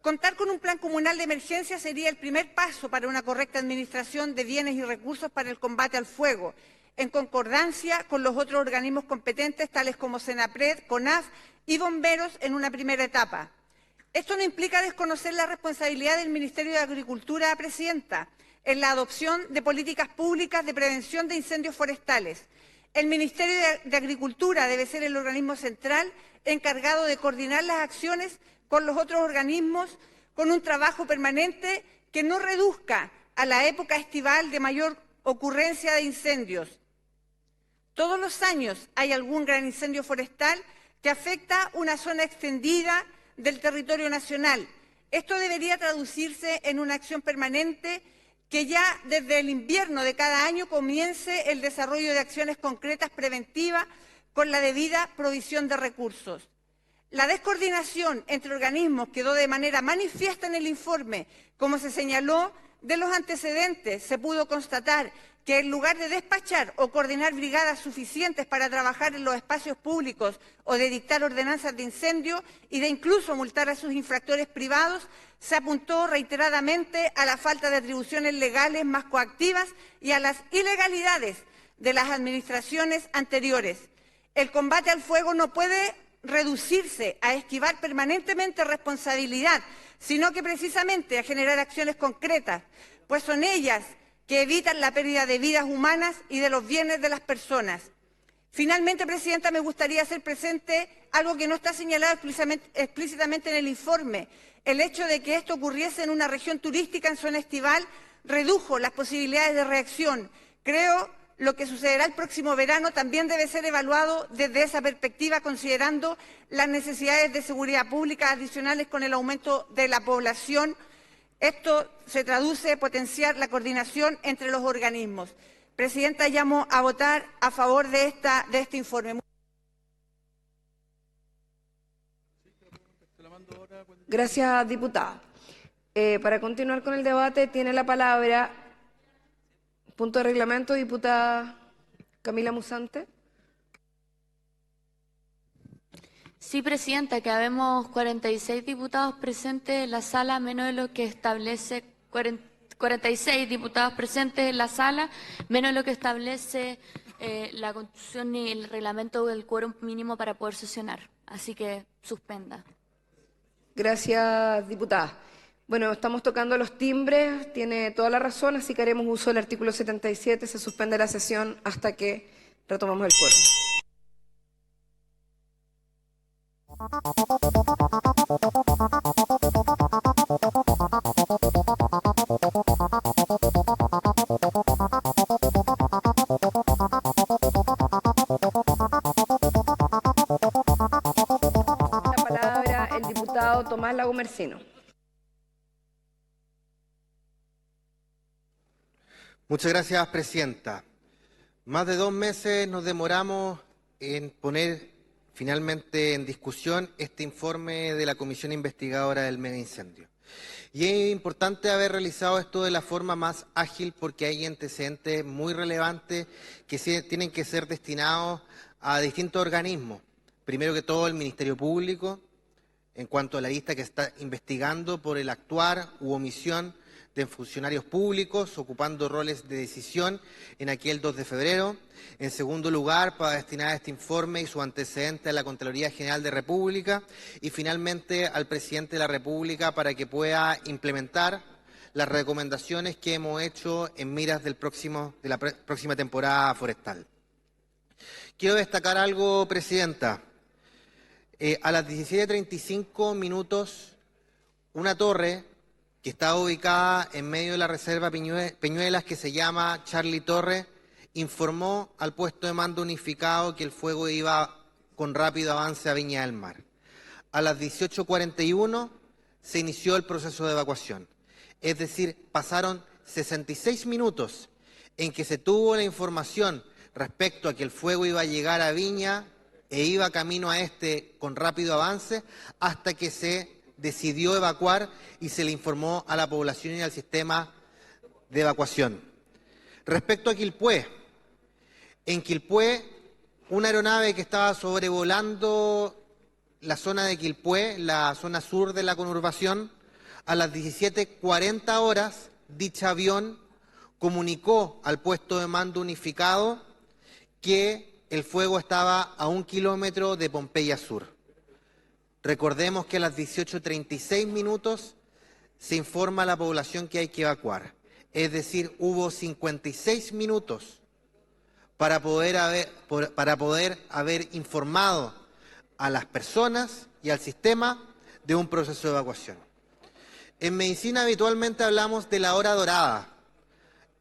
Contar con un plan comunal de emergencia sería el primer paso para una correcta administración de bienes y recursos para el combate al fuego, en concordancia con los otros organismos competentes, tales como Senapred, CONAF y bomberos en una primera etapa. Esto no implica desconocer la responsabilidad del Ministerio de Agricultura, presidenta, en la adopción de políticas públicas de prevención de incendios forestales. El Ministerio de Agricultura debe ser el organismo central encargado de coordinar las acciones con los otros organismos, con un trabajo permanente que no reduzca a la época estival de mayor ocurrencia de incendios. Todos los años hay algún gran incendio forestal que afecta una zona extendida del territorio nacional. Esto debería traducirse en una acción permanente que ya desde el invierno de cada año comience el desarrollo de acciones concretas preventivas con la debida provisión de recursos. La descoordinación entre organismos quedó de manera manifiesta en el informe. Como se señaló, de los antecedentes se pudo constatar que en lugar de despachar o coordinar brigadas suficientes para trabajar en los espacios públicos o de dictar ordenanzas de incendio y de incluso multar a sus infractores privados, se apuntó reiteradamente a la falta de atribuciones legales más coactivas y a las ilegalidades de las administraciones anteriores. El combate al fuego no puede reducirse a esquivar permanentemente responsabilidad, sino que precisamente a generar acciones concretas, pues son ellas que evitan la pérdida de vidas humanas y de los bienes de las personas. Finalmente, presidenta, me gustaría hacer presente algo que no está señalado explícitamente en el informe. El hecho de que esto ocurriese en una región turística en zona estival redujo las posibilidades de reacción. Creo lo que sucederá el próximo verano también debe ser evaluado desde esa perspectiva, considerando las necesidades de seguridad pública adicionales con el aumento de la población. Esto se traduce en potenciar la coordinación entre los organismos. Presidenta, llamo a votar a favor de este informe. Gracias, diputada. Para continuar con el debate, tiene la palabra, punto de reglamento, diputada Camila Musante. Sí, presidenta, que habemos 46 diputados presentes en la sala, menos de lo que establece 46 diputados presentes en la sala, menos de lo que establece la Constitución y el reglamento del quórum mínimo para poder sesionar. Así que suspenda. Gracias, diputada. Bueno, estamos tocando los timbres, tiene toda la razón, así que haremos uso del artículo 77, se suspende la sesión hasta que retomemos el quórum. La palabra el diputado Tomás Lagomercino. Muchas gracias, presidenta. Más de 2 meses nos demoramos en poner finalmente en discusión este informe de la Comisión Investigadora del Mega Incendio. Y es importante haber realizado esto de la forma más ágil porque hay antecedentes muy relevantes que tienen que ser destinados a distintos organismos. Primero que todo el Ministerio Público, en cuanto a la lista que está investigando por el actuar u omisión de funcionarios públicos ocupando roles de decisión en aquel 2 de febrero. En segundo lugar, para destinar este informe y su antecedente a la Contraloría General de República y finalmente al Presidente de la República para que pueda implementar las recomendaciones que hemos hecho en miras de la próxima temporada forestal. Quiero destacar algo, Presidenta. A las 17:35 minutos, una torre que está ubicada en medio de la reserva Peñuelas, que se llama Charlie Torre, informó al puesto de mando unificado que el fuego iba con rápido avance a Viña del Mar. A las 18:41 se inició el proceso de evacuación. Es decir, pasaron 66 minutos en que se tuvo la información respecto a que el fuego iba a llegar a Viña e iba camino a con rápido avance hasta que se decidió evacuar y se le informó a la población y al sistema de evacuación. Respecto a Quilpué, en Quilpué, una aeronave que estaba sobrevolando la zona de Quilpué, la zona sur de la conurbación, a las 17:40 horas, dicho avión comunicó al puesto de mando unificado que el fuego estaba a 1 kilómetro de Pompeya Sur. Recordemos que a las 18:36 minutos se informa a la población que hay que evacuar. Es decir, hubo 56 minutos para poder haber informado a las personas y al sistema de un proceso de evacuación. En medicina habitualmente hablamos de la hora dorada,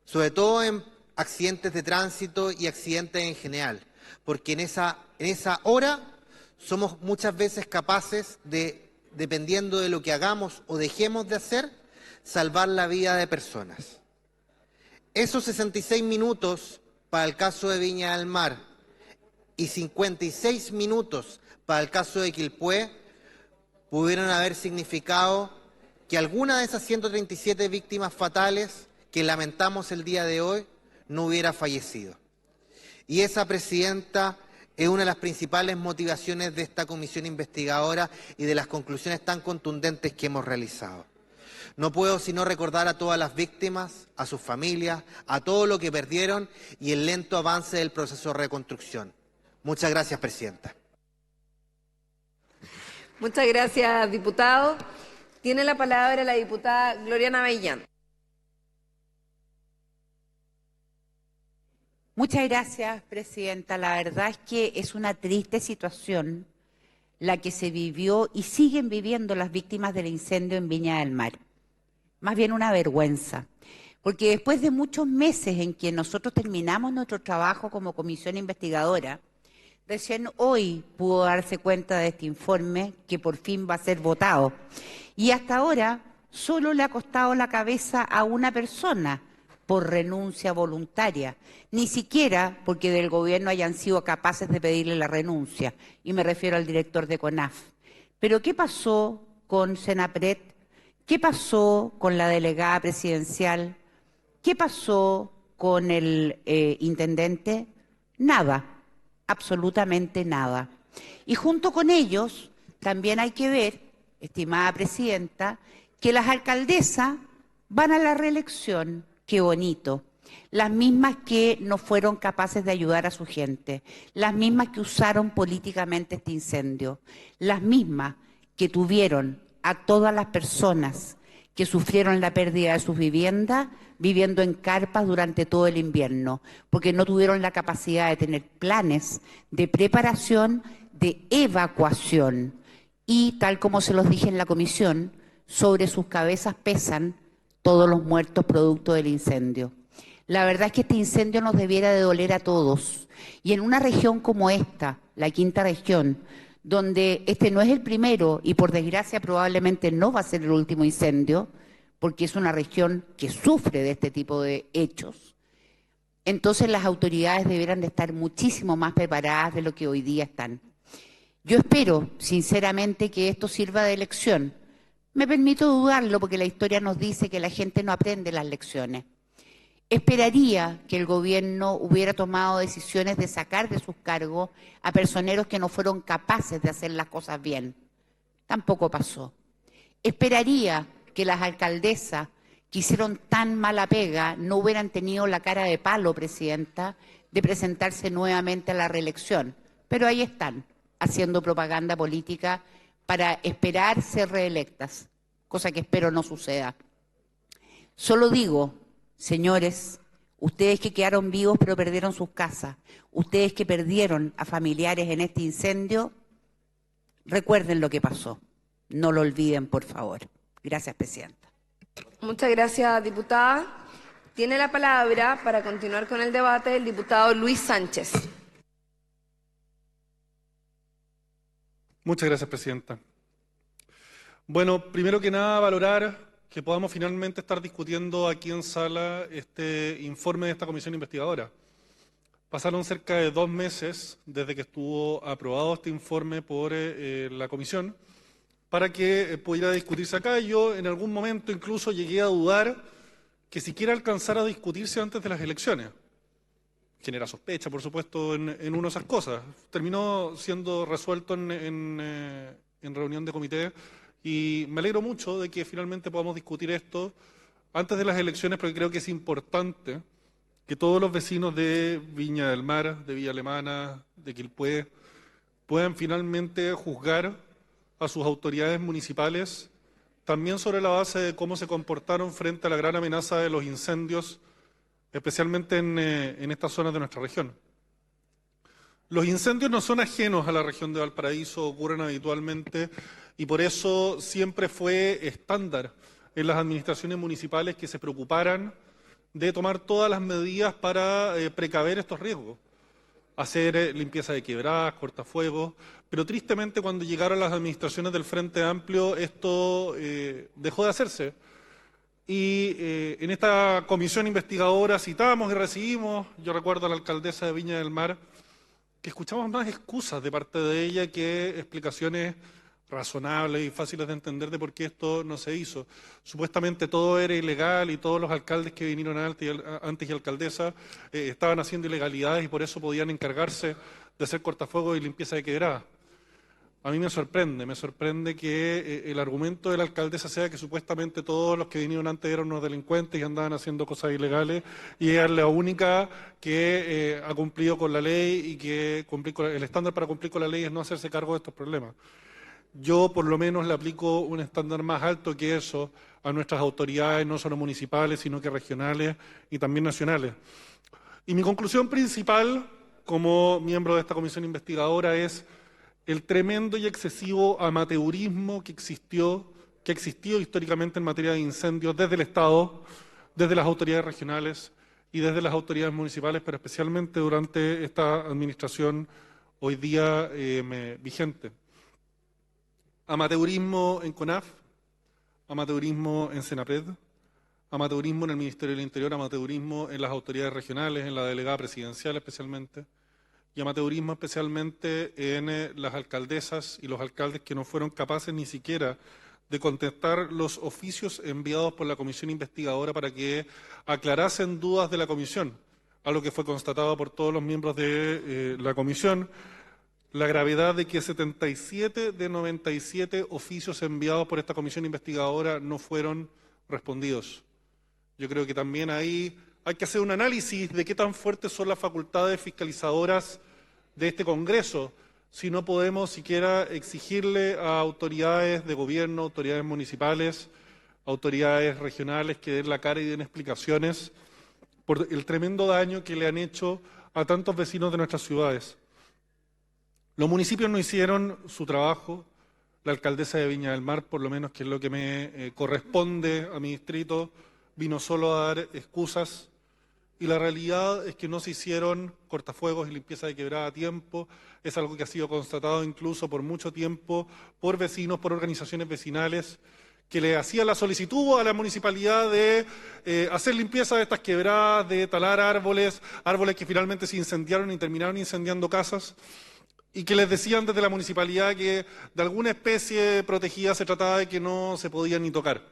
sobre todo en accidentes de tránsito y accidentes en general, porque en esa hora somos muchas veces capaces de, dependiendo de lo que hagamos o dejemos de hacer, salvar la vida de personas. Esos 66 minutos para el caso de Viña del Mar y 56 minutos para el caso de Quilpué pudieron haber significado que alguna de esas 137 víctimas fatales que lamentamos el día de hoy no hubiera fallecido. Y esa, Presidenta, es una de las principales motivaciones de esta comisión investigadora y de las conclusiones tan contundentes que hemos realizado. No puedo sino recordar a todas las víctimas, a sus familias, a todo lo que perdieron y el lento avance del proceso de reconstrucción. Muchas gracias, Presidenta. Muchas gracias, diputado. Tiene la palabra la diputada Gloriana Avellán. Muchas gracias, Presidenta. La verdad es que es una triste situación la que se vivió y siguen viviendo las víctimas del incendio en Viña del Mar. Más bien una vergüenza, porque después de muchos meses en que nosotros terminamos nuestro trabajo como comisión investigadora, recién hoy pudo darse cuenta de este informe que por fin va a ser votado. Y hasta ahora solo le ha costado la cabeza a una persona por renuncia voluntaria, ni siquiera porque del gobierno hayan sido capaces de pedirle la renuncia, y me refiero al director de CONAF. Pero ¿qué pasó con Senapred? ¿Qué pasó con la delegada presidencial? ¿Qué pasó con el intendente? Nada, absolutamente nada. Y junto con ellos también hay que ver, estimada Presidenta, que las alcaldesas van a la reelección. Qué bonito. Las mismas que no fueron capaces de ayudar a su gente, las mismas que usaron políticamente este incendio, las mismas que tuvieron a todas las personas que sufrieron la pérdida de sus viviendas viviendo en carpas durante todo el invierno, porque no tuvieron la capacidad de tener planes de preparación, de evacuación. Y tal como se los dije en la comisión, sobre sus cabezas pesan todos los muertos producto del incendio. La verdad es que este incendio nos debiera de doler a todos. Y en una región como esta, la quinta región, donde este no es el primero y por desgracia probablemente no va a ser el último incendio, porque es una región que sufre de este tipo de hechos, entonces las autoridades debieran de estar muchísimo más preparadas de lo que hoy día están. Yo espero, sinceramente, que esto sirva de lección. Me permito dudarlo porque la historia nos dice que la gente no aprende las lecciones. Esperaría que el gobierno hubiera tomado decisiones de sacar de sus cargos a personeros que no fueron capaces de hacer las cosas bien. Tampoco pasó. Esperaría que las alcaldesas que hicieron tan mala pega no hubieran tenido la cara de palo, Presidenta, de presentarse nuevamente a la reelección. Pero ahí están, haciendo propaganda política para esperar ser reelectas, cosa que espero no suceda. Solo digo, señores, ustedes que quedaron vivos pero perdieron sus casas, ustedes que perdieron a familiares en este incendio, recuerden lo que pasó. No lo olviden, por favor. Gracias, Presidenta. Muchas gracias, diputada. Tiene la palabra para continuar con el debate el diputado Luis Sánchez. Muchas gracias, Presidenta. Bueno, primero que nada, valorar que podamos finalmente estar discutiendo aquí en sala este informe de esta comisión investigadora. Pasaron cerca de 2 meses desde que estuvo aprobado este informe por la comisión para que pudiera discutirse acá. Yo en algún momento incluso llegué a dudar que siquiera alcanzara a discutirse antes de las elecciones. Genera sospecha, por supuesto, en una de esas cosas. Terminó siendo resuelto en reunión de comité y me alegro mucho de que finalmente podamos discutir esto antes de las elecciones, porque creo que es importante que todos los vecinos de Viña del Mar, de Villa Alemana, de Quilpué, puedan finalmente juzgar a sus autoridades municipales, también sobre la base de cómo se comportaron frente a la gran amenaza de los incendios, especialmente en estas zonas de nuestra región. Los incendios no son ajenos a la región de Valparaíso, ocurren habitualmente y por eso siempre fue estándar en las administraciones municipales que se preocuparan de tomar todas las medidas para precaver estos riesgos. Hacer limpieza de quebradas, cortafuegos, pero tristemente cuando llegaron las administraciones del Frente Amplio esto dejó de hacerse. Y en esta comisión investigadora citamos y recibimos, yo recuerdo a la alcaldesa de Viña del Mar, que escuchamos más excusas de parte de ella que explicaciones razonables y fáciles de entender de por qué esto no se hizo. Supuestamente todo era ilegal y todos los alcaldes que vinieron antes y alcaldesas estaban haciendo ilegalidades y por eso podían encargarse de hacer cortafuegos y limpieza de quebradas. A mí me sorprende que el argumento de la alcaldesa sea que supuestamente todos los que vinieron antes eran unos delincuentes y andaban haciendo cosas ilegales y ella es la única que ha cumplido con la ley y que el estándar para cumplir con la ley es no hacerse cargo de estos problemas. Yo por lo menos le aplico un estándar más alto que eso a nuestras autoridades, no solo municipales, sino que regionales y también nacionales. Y mi conclusión principal como miembro de esta comisión investigadora es el tremendo y excesivo amateurismo que ha existido históricamente en materia de incendios desde el Estado, desde las autoridades regionales y desde las autoridades municipales, pero especialmente durante esta administración hoy día vigente. Amateurismo en CONAF, amateurismo en Senapred, amateurismo en el Ministerio del Interior, amateurismo en las autoridades regionales, en la delegada presidencial especialmente, y amateurismo especialmente en las alcaldesas y los alcaldes que no fueron capaces ni siquiera de contestar los oficios enviados por la comisión investigadora para que aclarasen dudas de la comisión, algo que fue constatado por todos los miembros de la comisión. La gravedad de que 77 de 97 oficios enviados por esta comisión investigadora no fueron respondidos. Yo creo que también ahí hay que hacer un análisis de qué tan fuertes son las facultades fiscalizadoras de este Congreso, si no podemos siquiera exigirle a autoridades de gobierno, autoridades municipales, autoridades regionales que den la cara y den explicaciones por el tremendo daño que le han hecho a tantos vecinos de nuestras ciudades. Los municipios no hicieron su trabajo, la alcaldesa de Viña del Mar, por lo menos que es lo que me corresponde a mi distrito, vino solo a dar excusas y la realidad es que no se hicieron cortafuegos y limpieza de quebrada a tiempo, es algo que ha sido constatado incluso por mucho tiempo por vecinos, por organizaciones vecinales, que le hacían la solicitud a la municipalidad de hacer limpieza de estas quebradas, de talar árboles que finalmente se incendiaron y terminaron incendiando casas. y que les decían desde la municipalidad que de alguna especie protegida se trataba de que no se podía ni tocar.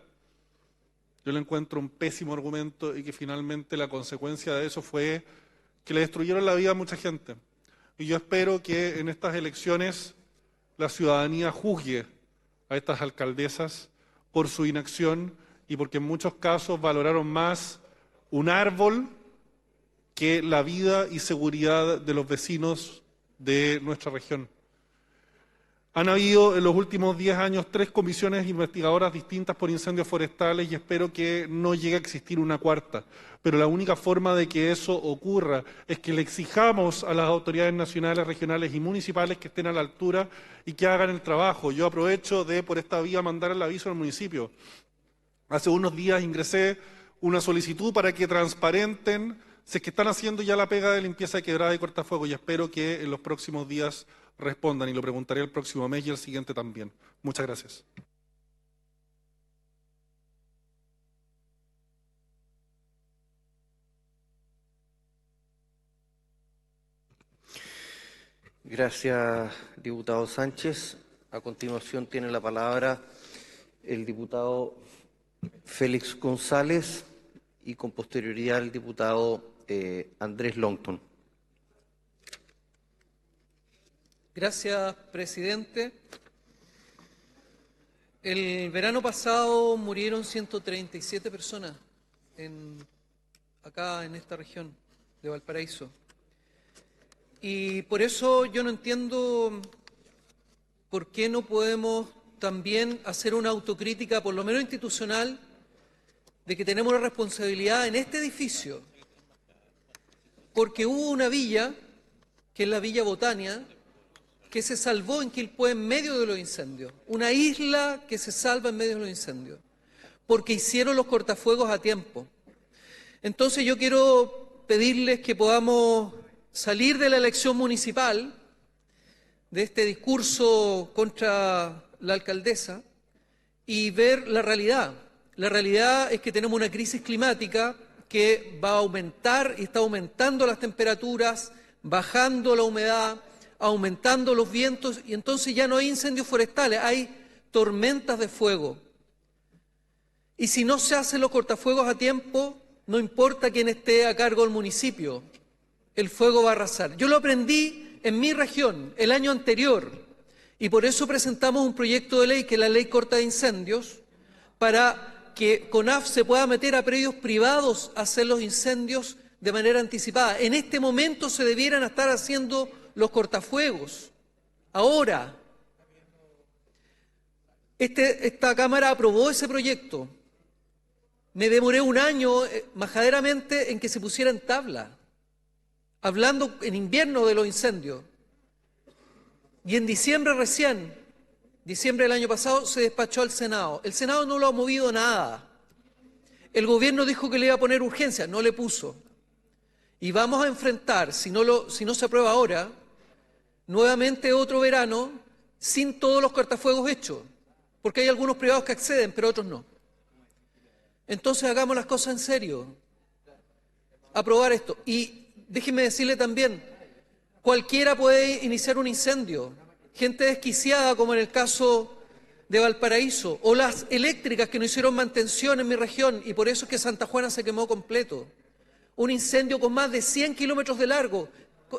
Yo le encuentro un pésimo argumento y que finalmente la consecuencia de eso fue que le destruyeron la vida a mucha gente. Y yo espero que en estas elecciones la ciudadanía juzgue a estas alcaldesas por su inacción y porque en muchos casos valoraron más un árbol que la vida y seguridad de los vecinos de nuestra región. Han habido en los últimos 10 años 3 comisiones investigadoras distintas por incendios forestales y espero que no llegue a existir una cuarta. Pero la única forma de que eso ocurra es que le exijamos a las autoridades nacionales, regionales y municipales que estén a la altura y que hagan el trabajo. Yo aprovecho de por esta vía mandar el aviso al municipio. Hace unos días ingresé una solicitud para que transparenten si es que están haciendo ya la pega de limpieza de quebrada y cortafuegos, y espero que en los próximos días respondan, y lo preguntaré el próximo mes y el siguiente también. Muchas gracias. Gracias, diputado Sánchez. A continuación tiene la palabra el diputado Félix González y con posterioridad el diputado Andrés Longton. Gracias, presidente. El verano pasado murieron 137 personas acá en esta región de Valparaíso. Y por eso yo no entiendo por qué no podemos también hacer una autocrítica, por lo menos institucional, de que tenemos una responsabilidad en este edificio, porque hubo una villa, que es la Villa Botania, que se salvó en Quilpué en medio de los incendios, una isla que se salva en medio de los incendios, porque hicieron los cortafuegos a tiempo. Entonces yo quiero pedirles que podamos salir de la elección municipal, de este discurso contra la alcaldesa, y ver la realidad. La realidad es que tenemos una crisis climática que va a aumentar y está aumentando las temperaturas, bajando la humedad, aumentando los vientos, y entonces ya no hay incendios forestales, hay tormentas de fuego. Y si no se hacen los cortafuegos a tiempo, no importa quién esté a cargo del municipio, el fuego va a arrasar. Yo lo aprendí en mi región el año anterior, y por eso presentamos un proyecto de ley, que es la Ley Corta de Incendios, para que CONAF se pueda meter a predios privados a hacer los incendios de manera anticipada. En este momento se debieran estar haciendo los cortafuegos. Ahora, esta Cámara aprobó ese proyecto. Me demoré un año majaderamente en que se pusiera en tabla, hablando en invierno de los incendios. Y en diciembre recién, diciembre del año pasado, se despachó al Senado. El Senado no lo ha movido nada. El gobierno dijo que le iba a poner urgencia, no le puso. Y vamos a enfrentar, si no se aprueba ahora, nuevamente otro verano sin todos los cortafuegos hechos, porque hay algunos privados que acceden, pero otros no. Entonces hagamos las cosas en serio. Aprobar esto. Y déjenme decirle también, cualquiera puede iniciar un incendio. Gente desquiciada, como en el caso de Valparaíso, o las eléctricas que no hicieron mantención en mi región, y por eso es que Santa Juana se quemó completo. Un incendio con más de 100 kilómetros de largo.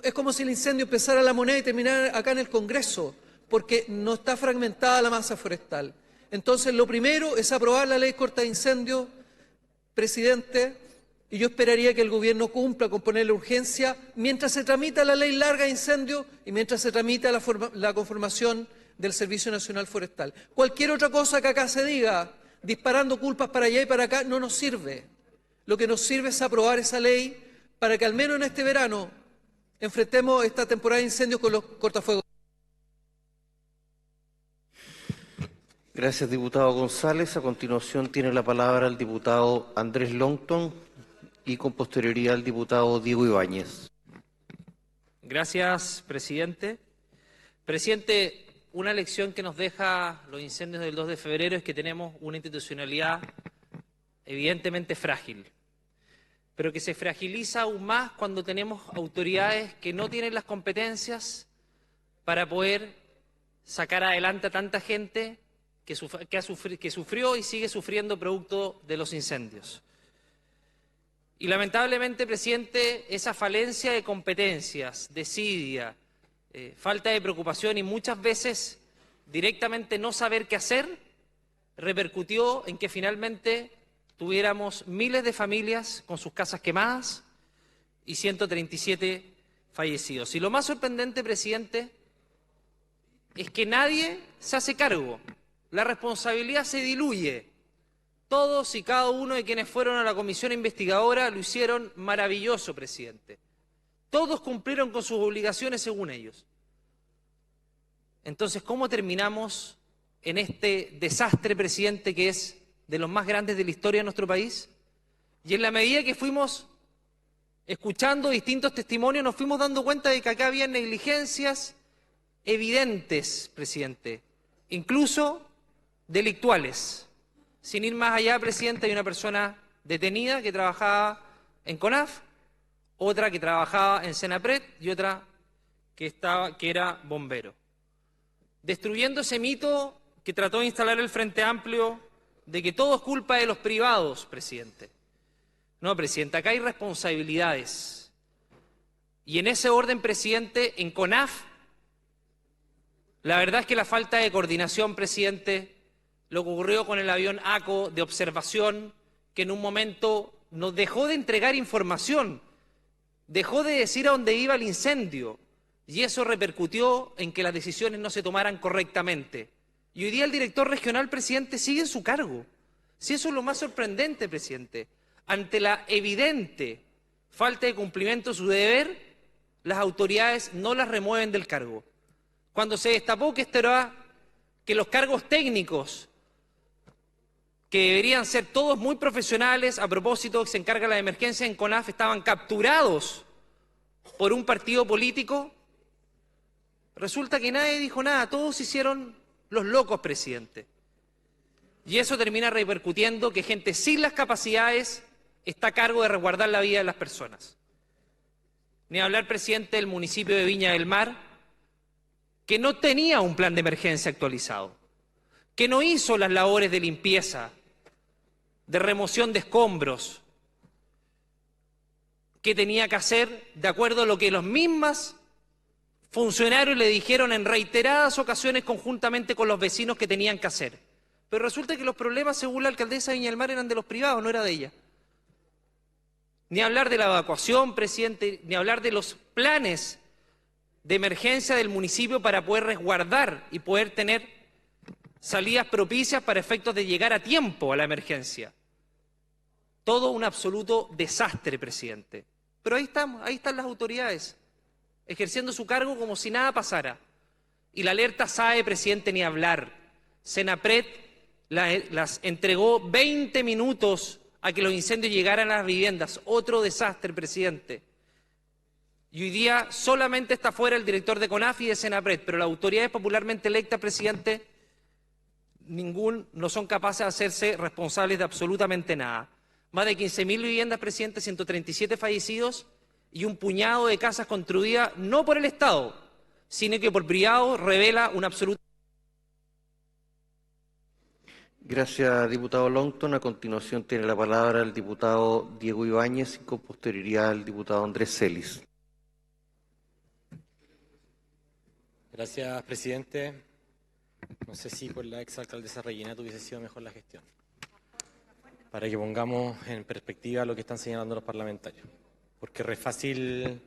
Es como si el incendio empezara en La Moneda y terminara acá en el Congreso, porque no está fragmentada la masa forestal. Entonces, lo primero es aprobar la Ley Corta de Incendios, presidente, y yo esperaría que el gobierno cumpla con ponerle urgencia mientras se tramita la Ley Larga de Incendios y mientras se tramita la conformación del Servicio Nacional Forestal. Cualquier otra cosa que acá se diga, disparando culpas para allá y para acá, no nos sirve. Lo que nos sirve es aprobar esa ley para que al menos en este verano enfrentemos esta temporada de incendios con los cortafuegos. Gracias, diputado González. A continuación tiene la palabra el diputado Andrés Longton y con posterioridad el diputado Diego Ibáñez. Gracias, presidente. Presidente, una lección que nos deja los incendios del 2 de febrero es que tenemos una institucionalidad evidentemente frágil, pero que se fragiliza aún más cuando tenemos autoridades que no tienen las competencias para poder sacar adelante a tanta gente que sufrió y sigue sufriendo producto de los incendios. Y lamentablemente, presidente, esa falencia de competencias, desidia, falta de preocupación y muchas veces directamente no saber qué hacer, repercutió en que finalmente tuviéramos miles de familias con sus casas quemadas y 137 fallecidos. Y lo más sorprendente, presidente, es que nadie se hace cargo. La responsabilidad se diluye. Todos y cada uno de quienes fueron a la comisión investigadora lo hicieron maravilloso, presidente. Todos cumplieron con sus obligaciones según ellos. Entonces, ¿cómo terminamos en este desastre, presidente, que es de los más grandes de la historia de nuestro país? Y en la medida que fuimos escuchando distintos testimonios, nos fuimos dando cuenta de que acá había negligencias evidentes, presidente, incluso delictuales. Sin ir más allá, presidente, hay una persona detenida que trabajaba en CONAF, otra que trabajaba en Senapred y otra que era bombero. Destruyendo ese mito que trató de instalar el Frente Amplio de que todo es culpa de los privados, presidente. No, presidente, acá hay responsabilidades. Y en ese orden, presidente, en CONAF, la verdad es que la falta de coordinación, presidente, lo que ocurrió con el avión ACO de observación, que en un momento nos dejó de entregar información, dejó de decir a dónde iba el incendio, y eso repercutió en que las decisiones no se tomaran correctamente. Y hoy día el director regional, presidente, sigue en su cargo. Si eso es lo más sorprendente, presidente. Ante la evidente falta de cumplimiento de su deber, las autoridades no las remueven del cargo. Cuando se destapó que los cargos técnicos, que deberían ser todos muy profesionales, a propósito que se encarga la emergencia en CONAF, estaban capturados por un partido político, resulta que nadie dijo nada, todos hicieron los locos, presidente. Y eso termina repercutiendo que gente sin las capacidades está a cargo de resguardar la vida de las personas. Ni hablar, presidente, del municipio de Viña del Mar, que no tenía un plan de emergencia actualizado, que no hizo las labores de limpieza, de remoción de escombros, que tenía que hacer de acuerdo a lo que los mismos funcionarios le dijeron en reiteradas ocasiones conjuntamente con los vecinos que tenían que hacer. Pero resulta que los problemas, según la alcaldesa de Viña del Mar, eran de los privados, no era de ella. Ni hablar de la evacuación, presidente, ni hablar de los planes de emergencia del municipio para poder resguardar y poder tener salidas propicias para efectos de llegar a tiempo a la emergencia. Todo un absoluto desastre, presidente. Pero ahí estamos, ahí están las autoridades, ejerciendo su cargo como si nada pasara. Y la alerta SAE, presidente, ni hablar. Senapred las entregó 20 minutos a que los incendios llegaran a las viviendas. Otro desastre, presidente. Y hoy día solamente está fuera el director de CONAF y de Senapred, pero las autoridades popularmente electas, presidente, no son capaces de hacerse responsables de absolutamente nada. Más de 15.000 viviendas, presidente, 137 fallecidos y un puñado de casas construidas no por el Estado, sino que por privados, revela una absoluta... Gracias, diputado Longton. A continuación tiene la palabra el diputado Diego Ibáñez y con posterioridad el diputado Andrés Celis. Gracias, presidente. No sé si por la exalcaldesa Reginato hubiese sido mejor la gestión, para que pongamos en perspectiva lo que están señalando los parlamentarios. Porque es re fácil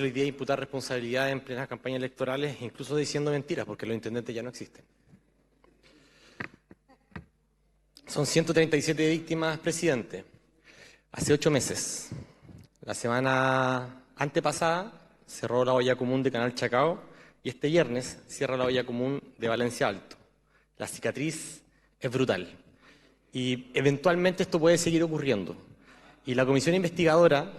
hoy día imputar responsabilidades en plenas campañas electorales, incluso diciendo mentiras, porque los intendentes ya no existen. Son 137 víctimas, presidente. Hace 8 meses, la semana antepasada, cerró la olla común de Canal Chacao y este viernes cierra la olla común de Valencia Alto. La cicatriz es brutal y eventualmente esto puede seguir ocurriendo. Y la comisión investigadora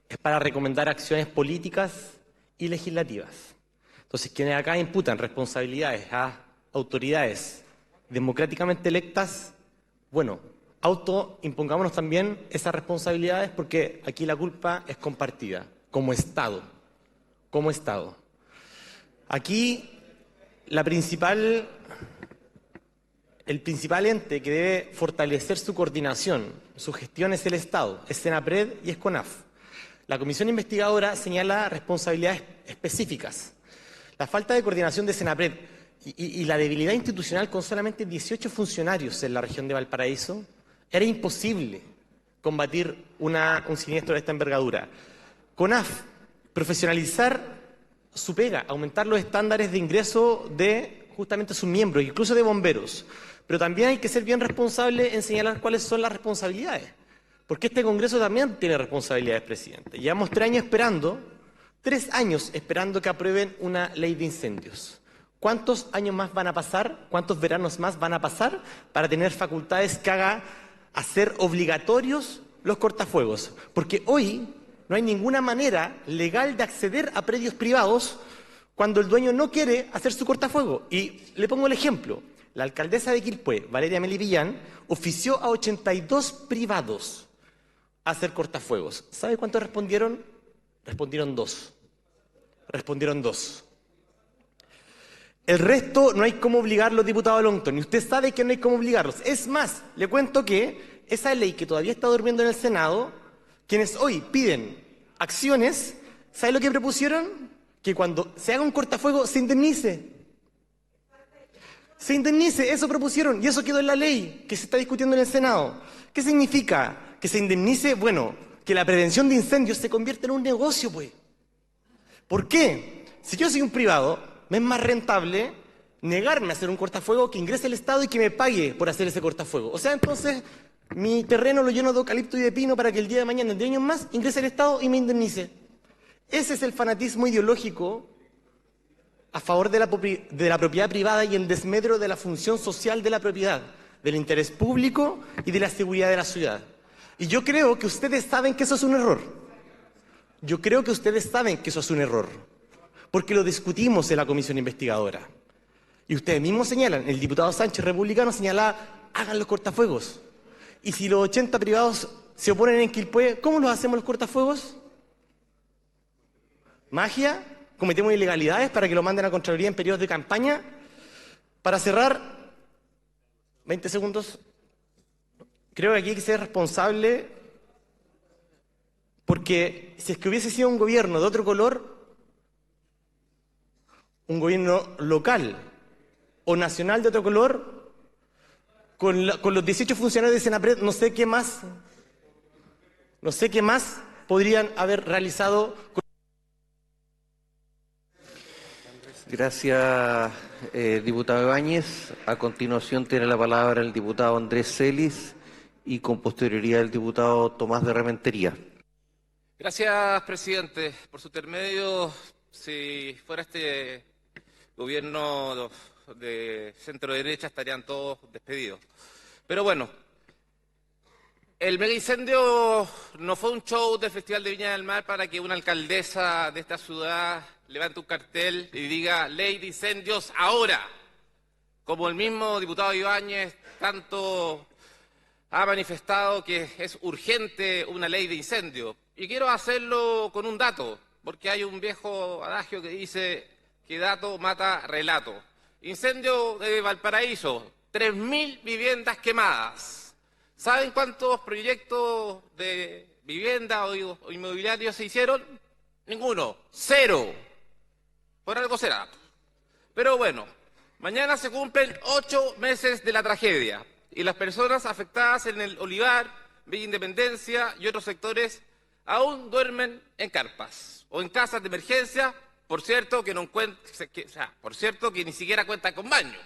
es para recomendar acciones políticas y legislativas. Entonces, quienes acá imputan responsabilidades a autoridades democráticamente electas, bueno, autoimpongámonos también esas responsabilidades porque aquí la culpa es compartida, como Estado. Aquí el principal ente que debe fortalecer su coordinación, su gestión es el Estado, es Senapred y es CONAF. La comisión investigadora señala responsabilidades específicas. La falta de coordinación de Senapred y la debilidad institucional con solamente 18 funcionarios en la región de Valparaíso, era imposible combatir un siniestro de esta envergadura. CONAF, profesionalizar su pega, aumentar los estándares de ingreso de justamente sus miembros, incluso de bomberos. Pero también hay que ser bien responsable en señalar cuáles son las responsabilidades. Porque este Congreso también tiene responsabilidades, presidente. Llevamos 3 años esperando que aprueben una ley de incendios. ¿Cuántos años más van a pasar? ¿Cuántos veranos más van a pasar para tener facultades que haga hacer obligatorios los cortafuegos? Porque hoy no hay ninguna manera legal de acceder a predios privados cuando el dueño no quiere hacer su cortafuego. Y le pongo el ejemplo. La alcaldesa de Quilpué, Valeria Melipillán, ofició a 82 privados a hacer cortafuegos. ¿Sabe cuántos respondieron? Respondieron 2. El resto no hay cómo obligarlos, diputado Longton, y usted sabe que no hay cómo obligarlos. Es más, le cuento que esa ley que todavía está durmiendo en el Senado, quienes hoy piden acciones, ¿sabe lo que propusieron? Que cuando se haga un cortafuego se indemnice. Se indemnice, eso propusieron, y eso quedó en la ley que se está discutiendo en el Senado. ¿Qué significa que se indemnice? Bueno, que la prevención de incendios se convierta en un negocio, pues. ¿Por qué? Si yo soy un privado, me es más rentable negarme a hacer un cortafuego que ingrese el Estado y que me pague por hacer ese cortafuego. O sea, entonces, mi terreno lo lleno de eucalipto y de pino para que el día de mañana, en 10 años más, ingrese el Estado y me indemnice. Ese es el fanatismo ideológico a favor de la propiedad privada y el desmedro de la función social de la propiedad, del interés público y de la seguridad de la ciudad. Y yo creo que ustedes saben que eso es un error. Porque lo discutimos en la comisión investigadora. Y ustedes mismos señalan, el diputado Sánchez, republicano, señalaba, hagan los cortafuegos. Y si los 80 privados se oponen en Quilpué, ¿cómo los hacemos los cortafuegos? ¿Magia? ¿Cometemos ilegalidades para que lo manden a Contraloría en periodos de campaña? Para cerrar, 20 segundos, creo que aquí hay que ser responsable, porque si es que hubiese sido un gobierno de otro color, un gobierno local o nacional de otro color, con los 18 funcionarios de Senapred, no sé qué más podrían haber realizado. Gracias, diputado Ibáñez. A continuación tiene la palabra el diputado Andrés Celis y con posterioridad el diputado Tomás de Rementería. Gracias, presidente. Por su intermedio, si fuera este gobierno de centro-derecha estarían todos despedidos. Pero bueno, el mega incendio no fue un show del Festival de Viña del Mar para que una alcaldesa de esta ciudad levante un cartel y diga ley de incendios ahora. Como el mismo diputado Ibáñez tanto ha manifestado que es urgente una ley de incendio. Y quiero hacerlo con un dato, porque hay un viejo adagio que dice que dato mata relato. Incendio de Valparaíso, 3.000 viviendas quemadas. ¿Saben cuántos proyectos de vivienda o inmobiliarios se hicieron? Ninguno, 0. Por algo será. Pero bueno, mañana se cumplen 8 meses de la tragedia y las personas afectadas en el Olivar, Villa Independencia y otros sectores aún duermen en carpas o en casas de emergencia, por cierto que ni siquiera cuentan con baño,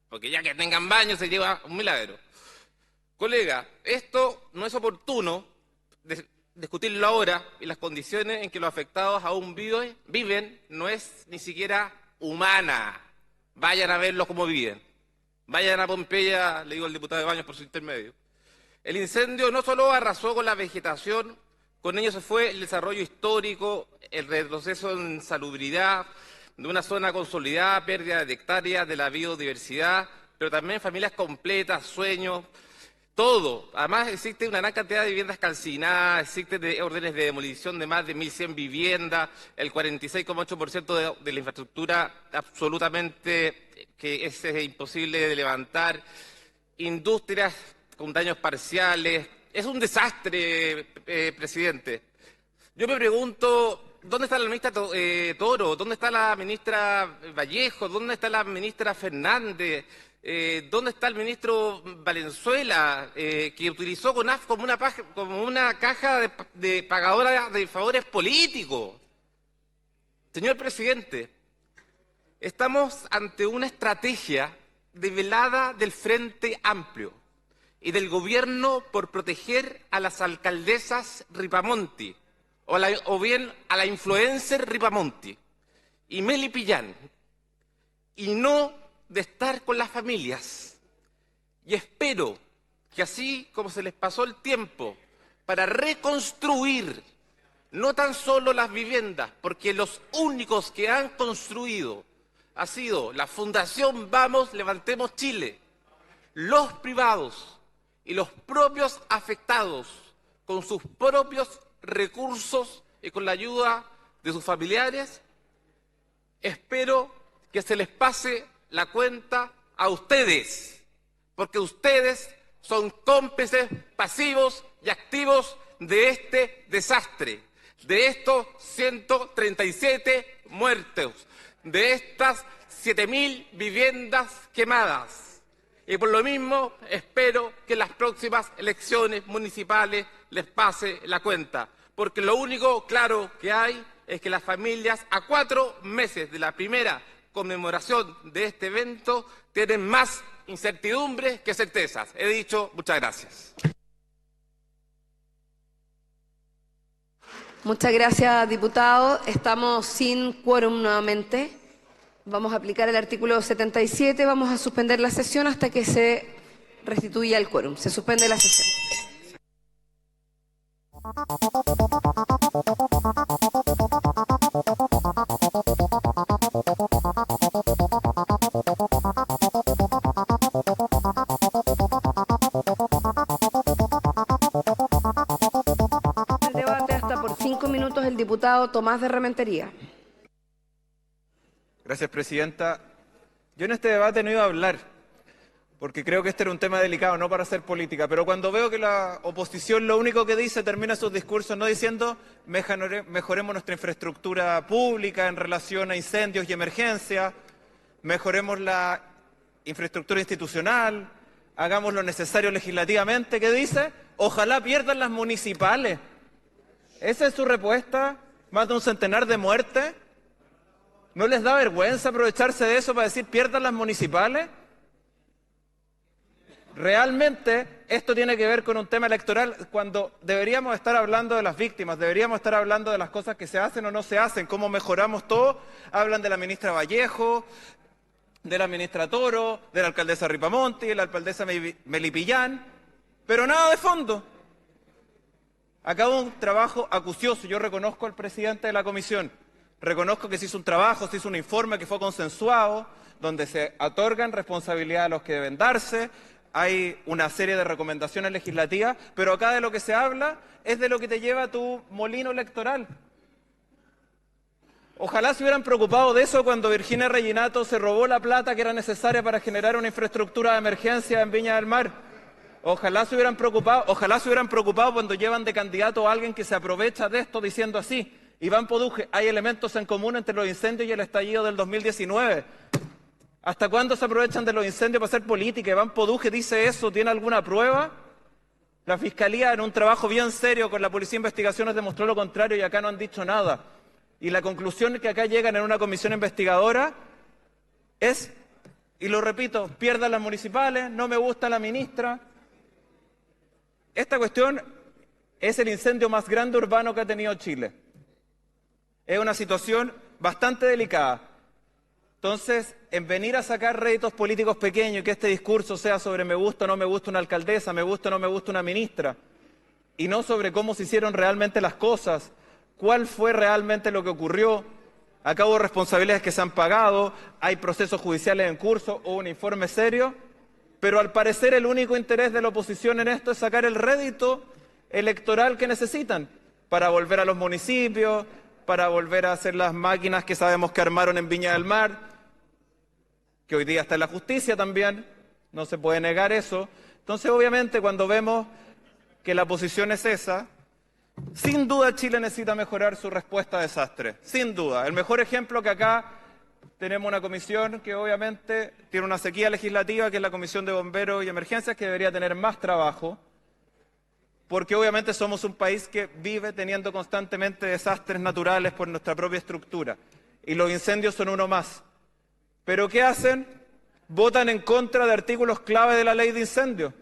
porque ya que tengan baño se lleva un milagro. Colega, esto no es oportuno discutirlo ahora y las condiciones en que los afectados aún viven no es ni siquiera humana. Vayan a verlos cómo viven. Vayan a Pompeya, le digo al diputado de Baños por su intermedio. El incendio no solo arrasó con la vegetación, con ello se fue el desarrollo histórico, el retroceso en salubridad de una zona consolidada, pérdida de hectáreas de la biodiversidad, pero también familias completas, sueños, Todo. Además existe una gran cantidad de viviendas calcinadas, existen órdenes de demolición de más de 1.100 viviendas, el 46,8% de la infraestructura absolutamente que es imposible de levantar, industrias con daños parciales. Es un desastre, presidente. Yo me pregunto, ¿dónde está la ministra Toro? ¿Dónde está la ministra Vallejo? ¿Dónde está la ministra Fernández? ¿Dónde está el ministro Valenzuela, que utilizó CONAF como una caja de pagadora de favores políticos? Señor presidente, estamos ante una estrategia desvelada del Frente Amplio y del gobierno por proteger a las alcaldesas Ripamonti, o bien a la influencer Ripamonti y Meli Pillán, y no de estar con las familias. Y espero que así como se les pasó el tiempo para reconstruir no tan solo las viviendas, porque los únicos que han construido ha sido la Fundación Vamos, Levantemos Chile, los privados y los propios afectados con sus propios recursos y con la ayuda de sus familiares. Espero que se les pase la cuenta a ustedes, porque ustedes son cómplices pasivos y activos de este desastre, de estos 137 muertos, de estas 7.000 viviendas quemadas. Y por lo mismo espero que en las próximas elecciones municipales les pase la cuenta, porque lo único claro que hay es que las familias a 4 meses de la primera conmemoración de este evento tienen más incertidumbres que certezas. He dicho, muchas gracias. Muchas gracias, diputado. Estamos sin quórum nuevamente. Vamos a aplicar el artículo 77. Vamos a suspender la sesión hasta que se restituya el quórum. Se suspende la sesión. El debate hasta por 5 minutos el diputado Tomás de Rementería. Gracias, presidenta. Yo en este debate no iba a hablar, porque creo que este era un tema delicado, no para hacer política, pero cuando veo que la oposición lo único que dice, termina sus discursos no diciendo mejoremos nuestra infraestructura pública en relación a incendios y emergencias, mejoremos la infraestructura institucional, hagamos lo necesario legislativamente, ¿qué dice? Ojalá pierdan las municipales. ¿Esa es su respuesta? ¿Más de un centenar de muertes? ¿No les da vergüenza aprovecharse de eso para decir pierdan las municipales? Realmente esto tiene que ver con un tema electoral cuando deberíamos estar hablando de las víctimas, deberíamos estar hablando de las cosas que se hacen o no se hacen, cómo mejoramos todo. Hablan de la ministra Vallejo, de la ministra Toro, de la alcaldesa Ripamonti, de la alcaldesa Meli Pillán, pero nada de fondo. Acá hubo un trabajo acucioso. Yo reconozco al presidente de la comisión, reconozco que se hizo un trabajo, se hizo un informe que fue consensuado, donde se otorgan responsabilidades a los que deben darse. Hay una serie de recomendaciones legislativas, pero acá de lo que se habla es de lo que te lleva a tu molino electoral. Ojalá se hubieran preocupado de eso cuando Virginia Reginato se robó la plata que era necesaria para generar una infraestructura de emergencia en Viña del Mar. Ojalá se hubieran preocupado cuando llevan de candidato a alguien que se aprovecha de esto diciendo así: Iván Poduje, hay elementos en común entre los incendios y el estallido del 2019. ¿Hasta cuándo se aprovechan de los incendios para hacer política? Iván Poduje dice eso, ¿tiene alguna prueba? La Fiscalía, en un trabajo bien serio con la Policía de Investigaciones, demostró lo contrario y acá no han dicho nada. Y la conclusión que acá llegan en una comisión investigadora es, y lo repito, pierdan las municipales, no me gusta la ministra. Esta cuestión es el incendio más grande urbano que ha tenido Chile. Es una situación bastante delicada. Entonces, en venir a sacar réditos políticos pequeños y que este discurso sea sobre me gusta o no me gusta una alcaldesa, me gusta o no me gusta una ministra, y no sobre cómo se hicieron realmente las cosas, cuál fue realmente lo que ocurrió. Acá hubo responsabilidades que se han pagado, hay procesos judiciales en curso o un informe serio. Pero al parecer el único interés de la oposición en esto es sacar el rédito electoral que necesitan para volver a los municipios, para volver a hacer las máquinas que sabemos que armaron en Viña del Mar, que hoy día está en la justicia también, no se puede negar eso. Entonces, obviamente, cuando vemos que la posición es esa, sin duda Chile necesita mejorar su respuesta a desastres, sin duda. El mejor ejemplo que acá tenemos una comisión que obviamente tiene una sequía legislativa, que es la Comisión de Bomberos y Emergencias, que debería tener más trabajo, porque obviamente somos un país que vive teniendo constantemente desastres naturales por nuestra propia estructura, y los incendios son uno más. ¿Pero qué hacen? Votan en contra de artículos clave de la ley de incendios,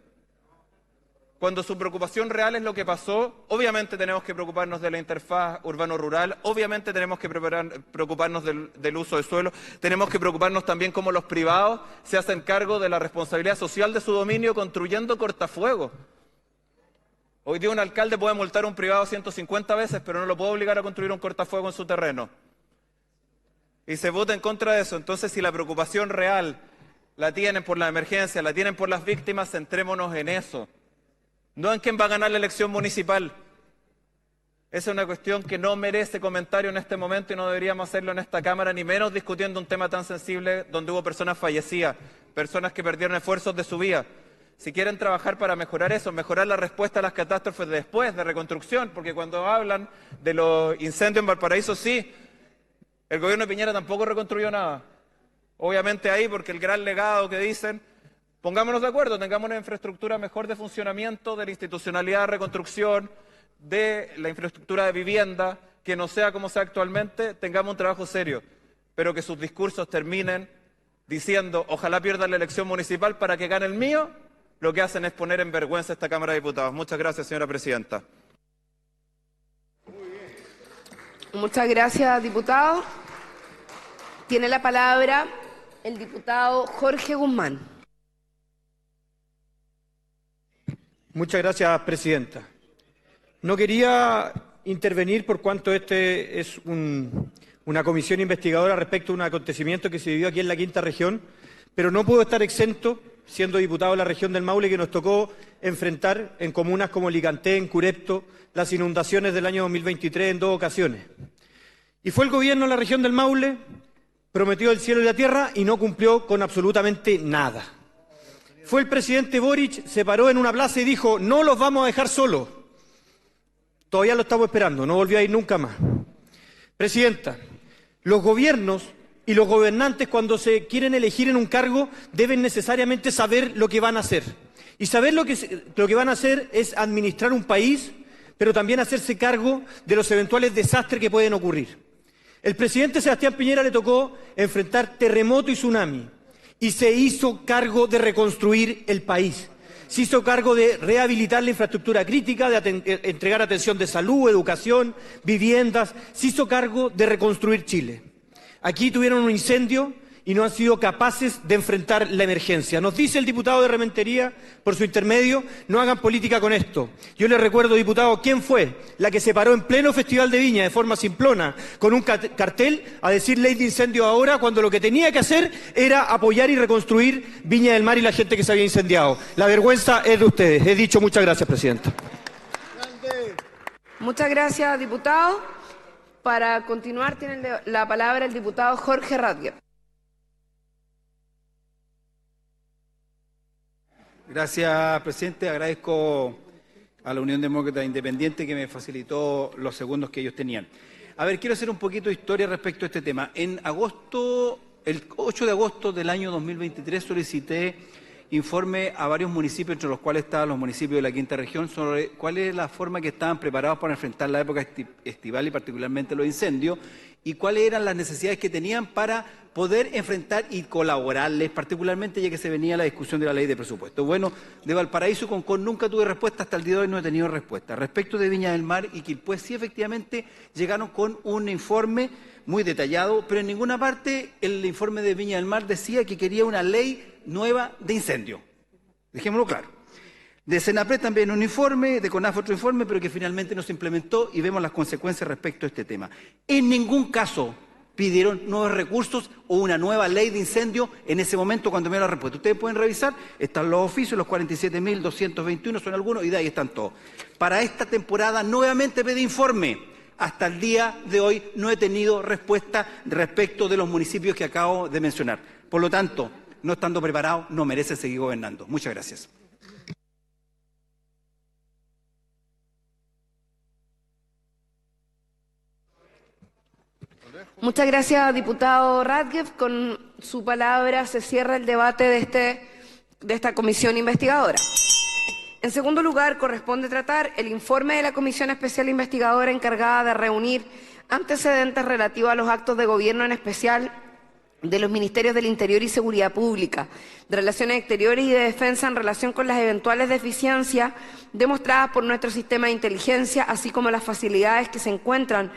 cuando su preocupación real es lo que pasó. Obviamente tenemos que preocuparnos de la interfaz urbano-rural, obviamente tenemos que preocuparnos del uso del suelo, tenemos que preocuparnos también cómo los privados se hacen cargo de la responsabilidad social de su dominio construyendo cortafuegos. Hoy día un alcalde puede multar a un privado 150 veces, pero no lo puede obligar a construir un cortafuego en su terreno. Y se vota en contra de eso. Entonces, si la preocupación real la tienen por la emergencia, la tienen por las víctimas, centrémonos en eso. No en quién va a ganar la elección municipal. Esa es una cuestión que no merece comentario en este momento y no deberíamos hacerlo en esta Cámara, ni menos discutiendo un tema tan sensible donde hubo personas fallecidas, personas que perdieron esfuerzos de su vida. Si quieren trabajar para mejorar eso, mejorar la respuesta a las catástrofes después de reconstrucción, porque cuando hablan de los incendios en Valparaíso, sí, el gobierno de Piñera tampoco reconstruyó nada. Obviamente ahí, porque el gran legado que dicen, pongámonos de acuerdo, tengamos una infraestructura mejor de funcionamiento, de la institucionalidad de reconstrucción, de la infraestructura de vivienda, que no sea como sea actualmente, tengamos un trabajo serio, pero que sus discursos terminen diciendo, ojalá pierdan la elección municipal para que gane el mío, lo que hacen es poner en vergüenza a esta Cámara de Diputados. Muchas gracias, señora presidenta. Muchas gracias, diputado. Tiene la palabra el diputado Jorge Guzmán. Muchas gracias, presidenta. No quería intervenir por cuanto este es una comisión investigadora respecto a un acontecimiento que se vivió aquí en la Quinta Región, pero no puedo estar exento, siendo diputado de la región del Maule, que nos tocó enfrentar en comunas como Licantén, Curepto, las inundaciones del año 2023 en 2 ocasiones. Y fue el gobierno de la región del Maule, prometió el cielo y la tierra y no cumplió con absolutamente nada. Fue el presidente Boric, se paró en una plaza y dijo, no los vamos a dejar solos. Todavía lo estamos esperando, no volvió a ir nunca más. Presidenta, los gobiernos y los gobernantes cuando se quieren elegir en un cargo deben necesariamente saber lo que van a hacer. Y saber lo que van a hacer es administrar un país, pero también hacerse cargo de los eventuales desastres que pueden ocurrir. El presidente Sebastián Piñera le tocó enfrentar terremoto y tsunami y se hizo cargo de reconstruir el país. Se hizo cargo de rehabilitar la infraestructura crítica, de entregar atención de salud, educación, viviendas. Se hizo cargo de reconstruir Chile. Aquí tuvieron un incendio y no han sido capaces de enfrentar la emergencia. Nos dice el diputado de Rementería, por su intermedio, no hagan política con esto. Yo le recuerdo, diputado, quién fue la que se paró en pleno Festival de Viña de forma simplona con un cartel a decir ley de incendio ahora, cuando lo que tenía que hacer era apoyar y reconstruir Viña del Mar y la gente que se había incendiado. La vergüenza es de ustedes. He dicho muchas gracias, presidenta. Muchas gracias, diputado. Para continuar tiene la palabra el diputado Jorge Ratger. Gracias, presidente. Agradezco a la Unión Demócrata Independiente que me facilitó los segundos que ellos tenían. A ver, quiero hacer un poquito de historia respecto a este tema. En agosto, el 8 de agosto del año 2023 solicité informe a varios municipios, entre los cuales estaban los municipios de la Quinta Región, sobre cuál es la forma que estaban preparados para enfrentar la época estival y particularmente los incendios, y cuáles eran las necesidades que tenían para poder enfrentar y colaborarles, particularmente ya que se venía la discusión de la ley de presupuesto. Bueno, de Valparaíso y Concón nunca tuve respuesta, hasta el día de hoy no he tenido respuesta. Respecto de Viña del Mar y Quilpué, sí efectivamente llegaron con un informe muy detallado, pero en ninguna parte el informe de Viña del Mar decía que quería una ley nueva de incendio. Dejémoslo claro. De Senapred también un informe, de CONAF otro informe, pero que finalmente no se implementó y vemos las consecuencias respecto a este tema. En ningún caso pidieron nuevos recursos o una nueva ley de incendio en ese momento cuando me dio la respuesta. Ustedes pueden revisar, están los oficios, los 47.221 son algunos y de ahí están todos. Para esta temporada nuevamente pedí informe. Hasta el día de hoy no he tenido respuesta respecto de los municipios que acabo de mencionar. Por lo tanto, no estando preparado, no merece seguir gobernando. Muchas gracias. Muchas gracias, diputado Radcliffe. Con su palabra se cierra el debate de esta comisión investigadora. En segundo lugar, corresponde tratar el informe de la Comisión Especial Investigadora encargada de reunir antecedentes relativos a los actos de gobierno, en especial de los Ministerios del Interior y Seguridad Pública, de Relaciones Exteriores y de Defensa en relación con las eventuales deficiencias demostradas por nuestro sistema de inteligencia, así como las facilidades que se encuentran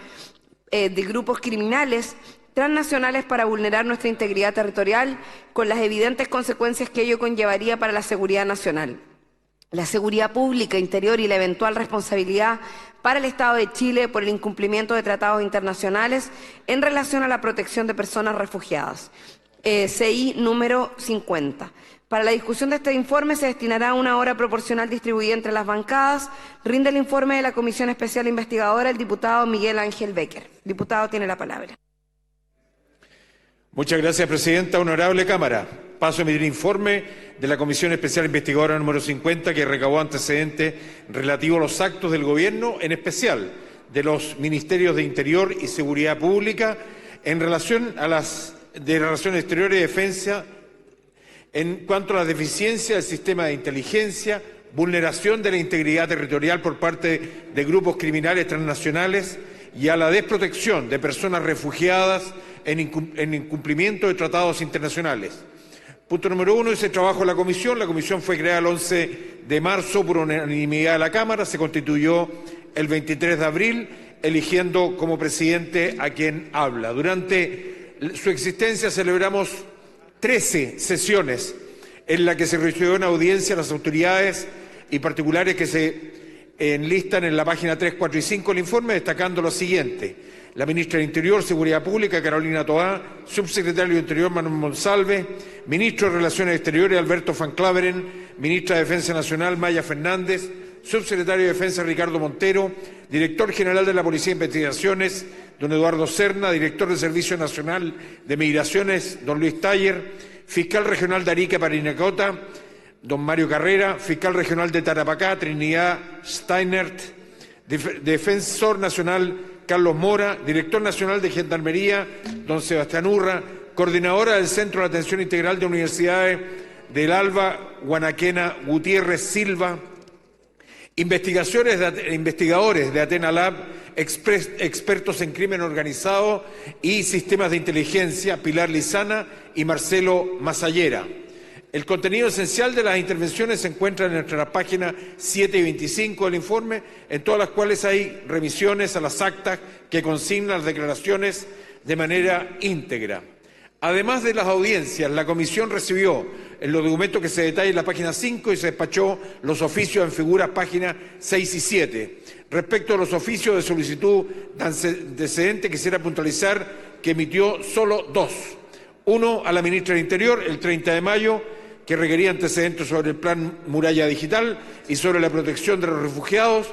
de grupos criminales transnacionales para vulnerar nuestra integridad territorial, con las evidentes consecuencias que ello conllevaría para la seguridad nacional, la seguridad pública interior y la eventual responsabilidad para el Estado de Chile por el incumplimiento de tratados internacionales en relación a la protección de personas refugiadas. CI número 50. Para la discusión de este informe se destinará una hora proporcional distribuida entre las bancadas. Rinde el informe de la Comisión Especial Investigadora el diputado Miguel Ángel Becker. Diputado, tiene la palabra. Muchas gracias, presidenta. Honorable Cámara, paso a emitir informe de la Comisión Especial Investigadora número 50, que recabó antecedentes relativos a los actos del Gobierno, en especial de los Ministerios de Interior y Seguridad Pública, en relación a las de Relaciones Exteriores y Defensa, en cuanto a la deficiencia del sistema de inteligencia, vulneración de la integridad territorial por parte de grupos criminales transnacionales y a la desprotección de personas refugiadas en incumplimiento de tratados internacionales. Punto número 1 es el trabajo de la comisión. La comisión fue creada el 11 de marzo por unanimidad de la Cámara, se constituyó el 23 de abril, eligiendo como presidente a quien habla. Durante su existencia celebramos 13 sesiones en las que se recibió una audiencia a las autoridades y particulares que se enlistan en la página 3, 4 y 5 del informe, destacando lo siguiente: la ministra del Interior, Seguridad Pública, Carolina Toá, subsecretario de Interior, Manuel Monsalve, ministro de Relaciones Exteriores, Alberto Van Claveren, ministra de Defensa Nacional, Maya Fernández, subsecretario de Defensa, Ricardo Montero, director general de la Policía de Investigaciones, don Eduardo Serna, director del Servicio Nacional de Migraciones, don Luis Taller, fiscal regional de Arica, Parinacota, don Mario Carrera, fiscal regional de Tarapacá, Trinidad Steinert, defensor nacional, Carlos Mora, director nacional de Gendarmería, don Sebastián Urra, coordinadora del Centro de Atención Integral de Universidades del Alba, Guanaquena Gutiérrez Silva, investigadores de Athena Lab, expertos en crimen organizado y sistemas de inteligencia, Pilar Lizana y Marcelo Masallera. El contenido esencial de las intervenciones se encuentra en nuestras páginas 7 y 25 del informe, en todas las cuales hay revisiones a las actas que consignan las declaraciones de manera íntegra. Además de las audiencias, la comisión recibió en los documentos que se detallan en la página 5 y se despachó los oficios en figuras páginas 6 y 7. Respecto a los oficios de solicitud de antecedente, quisiera puntualizar que emitió solo 2. Uno a la ministra del Interior, el 30 de mayo, que requería antecedentes sobre el plan Muralla Digital y sobre la protección de los refugiados.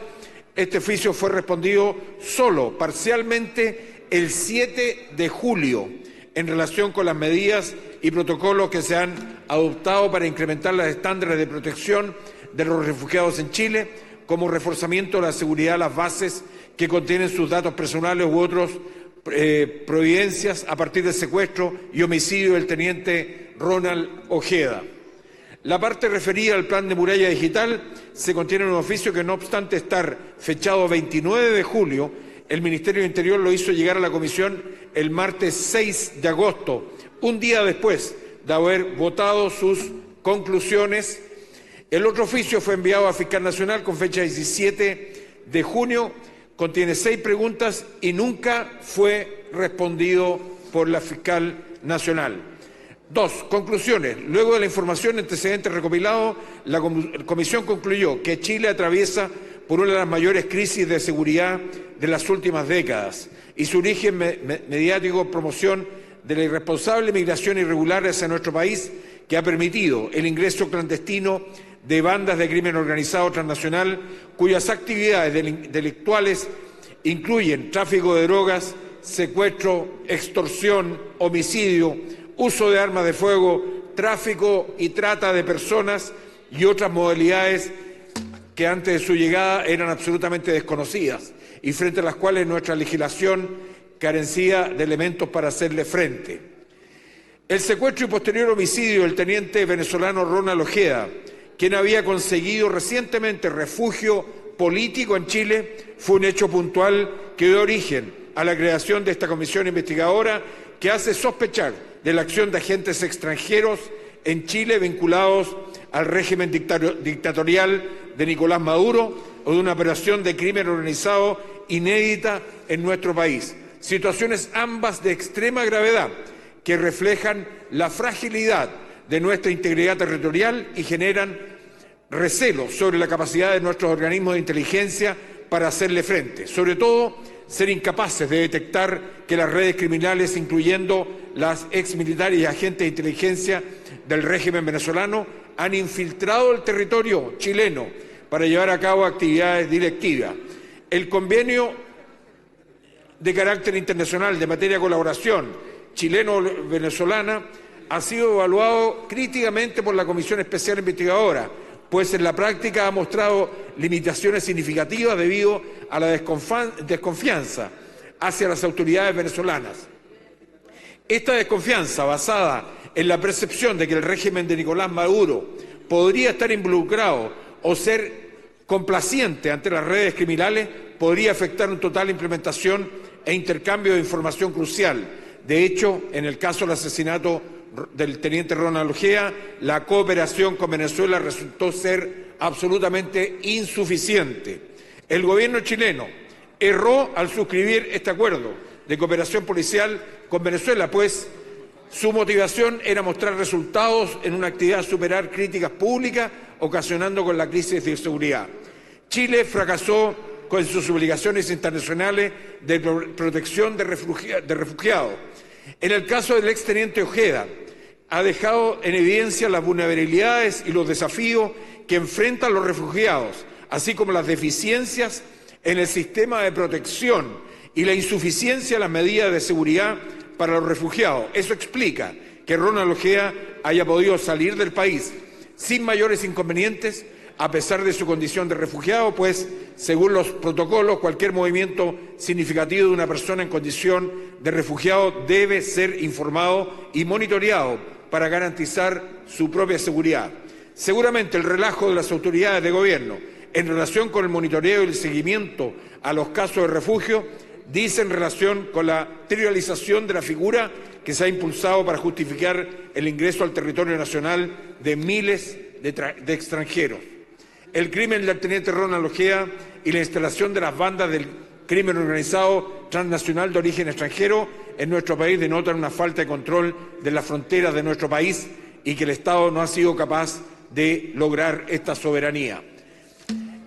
Este oficio fue respondido solo parcialmente el 7 de julio en relación con las medidas y protocolos que se han adoptado para incrementar los estándares de protección de los refugiados en Chile, como reforzamiento de la seguridad de las bases que contienen sus datos personales u otros providencias a partir del secuestro y homicidio del teniente Ronald Ojeda. La parte referida al plan de Muralla Digital se contiene en un oficio que, no obstante estar fechado 29 de julio, el Ministerio del Interior lo hizo llegar a la Comisión el martes 6 de agosto, un día después de haber votado sus conclusiones. El otro oficio fue enviado a Fiscal Nacional con fecha 17 de junio, contiene 6 preguntas y nunca fue respondido por la Fiscal Nacional. 2. Conclusiones. Luego de la información y antecedentes recopilados, la Comisión concluyó que Chile atraviesa por una de las mayores crisis de seguridad de las últimas décadas y su origen mediático, promoción de la irresponsable migración irregular hacia nuestro país, que ha permitido el ingreso clandestino de bandas de crimen organizado transnacional cuyas actividades delictuales incluyen tráfico de drogas, secuestro, extorsión, homicidio, uso de armas de fuego, tráfico y trata de personas y otras modalidades que antes de su llegada eran absolutamente desconocidas y frente a las cuales nuestra legislación carecía de elementos para hacerle frente. El secuestro y posterior homicidio del teniente venezolano Ronald Ojeda, quien había conseguido recientemente refugio político en Chile, fue un hecho puntual que dio origen a la creación de esta comisión investigadora que hace sospechar de la acción de agentes extranjeros en Chile vinculados al régimen dictatorial de Nicolás Maduro o de una operación de crimen organizado inédita en nuestro país. Situaciones ambas de extrema gravedad que reflejan la fragilidad de nuestra integridad territorial y generan recelo sobre la capacidad de nuestros organismos de inteligencia para hacerle frente. Sobre todo, ser incapaces de detectar que las redes criminales, incluyendo las exmilitares y agentes de inteligencia del régimen venezolano, han infiltrado el territorio chileno para llevar a cabo actividades delictivas. El convenio de carácter internacional de materia de colaboración chileno-venezolana ha sido evaluado críticamente por la Comisión Especial Investigadora, pues en la práctica ha mostrado limitaciones significativas debido a la desconfianza hacia las autoridades venezolanas. Esta desconfianza, basada en la percepción de que el régimen de Nicolás Maduro podría estar involucrado o ser complaciente ante las redes criminales, podría afectar una total implementación e intercambio de información crucial. De hecho, en el caso del asesinato del teniente Ronald Ojeda, la cooperación con Venezuela resultó ser absolutamente insuficiente. El gobierno chileno erró al suscribir este acuerdo de cooperación policial con Venezuela, pues su motivación era mostrar resultados en una actividad a superar críticas públicas, ocasionando con la crisis de seguridad. Chile fracasó con sus obligaciones internacionales de protección de refugiados. En el caso del exteniente Ojeda, ha dejado en evidencia las vulnerabilidades y los desafíos que enfrentan los refugiados, así como las deficiencias en el sistema de protección y la insuficiencia de las medidas de seguridad para los refugiados. Eso explica que Ronald Ojeda haya podido salir del país sin mayores inconvenientes a pesar de su condición de refugiado, pues, según los protocolos, cualquier movimiento significativo de una persona en condición de refugiado debe ser informado y monitoreado para garantizar su propia seguridad. Seguramente el relajo de las autoridades de gobierno en relación con el monitoreo y el seguimiento a los casos de refugio dice en relación con la trivialización de la figura que se ha impulsado para justificar el ingreso al territorio nacional de miles de extranjeros. El crimen del teniente Ronald Ojeda y la instalación de las bandas del crimen organizado transnacional de origen extranjero en nuestro país denotan una falta de control de las fronteras de nuestro país y que el Estado no ha sido capaz de lograr esta soberanía.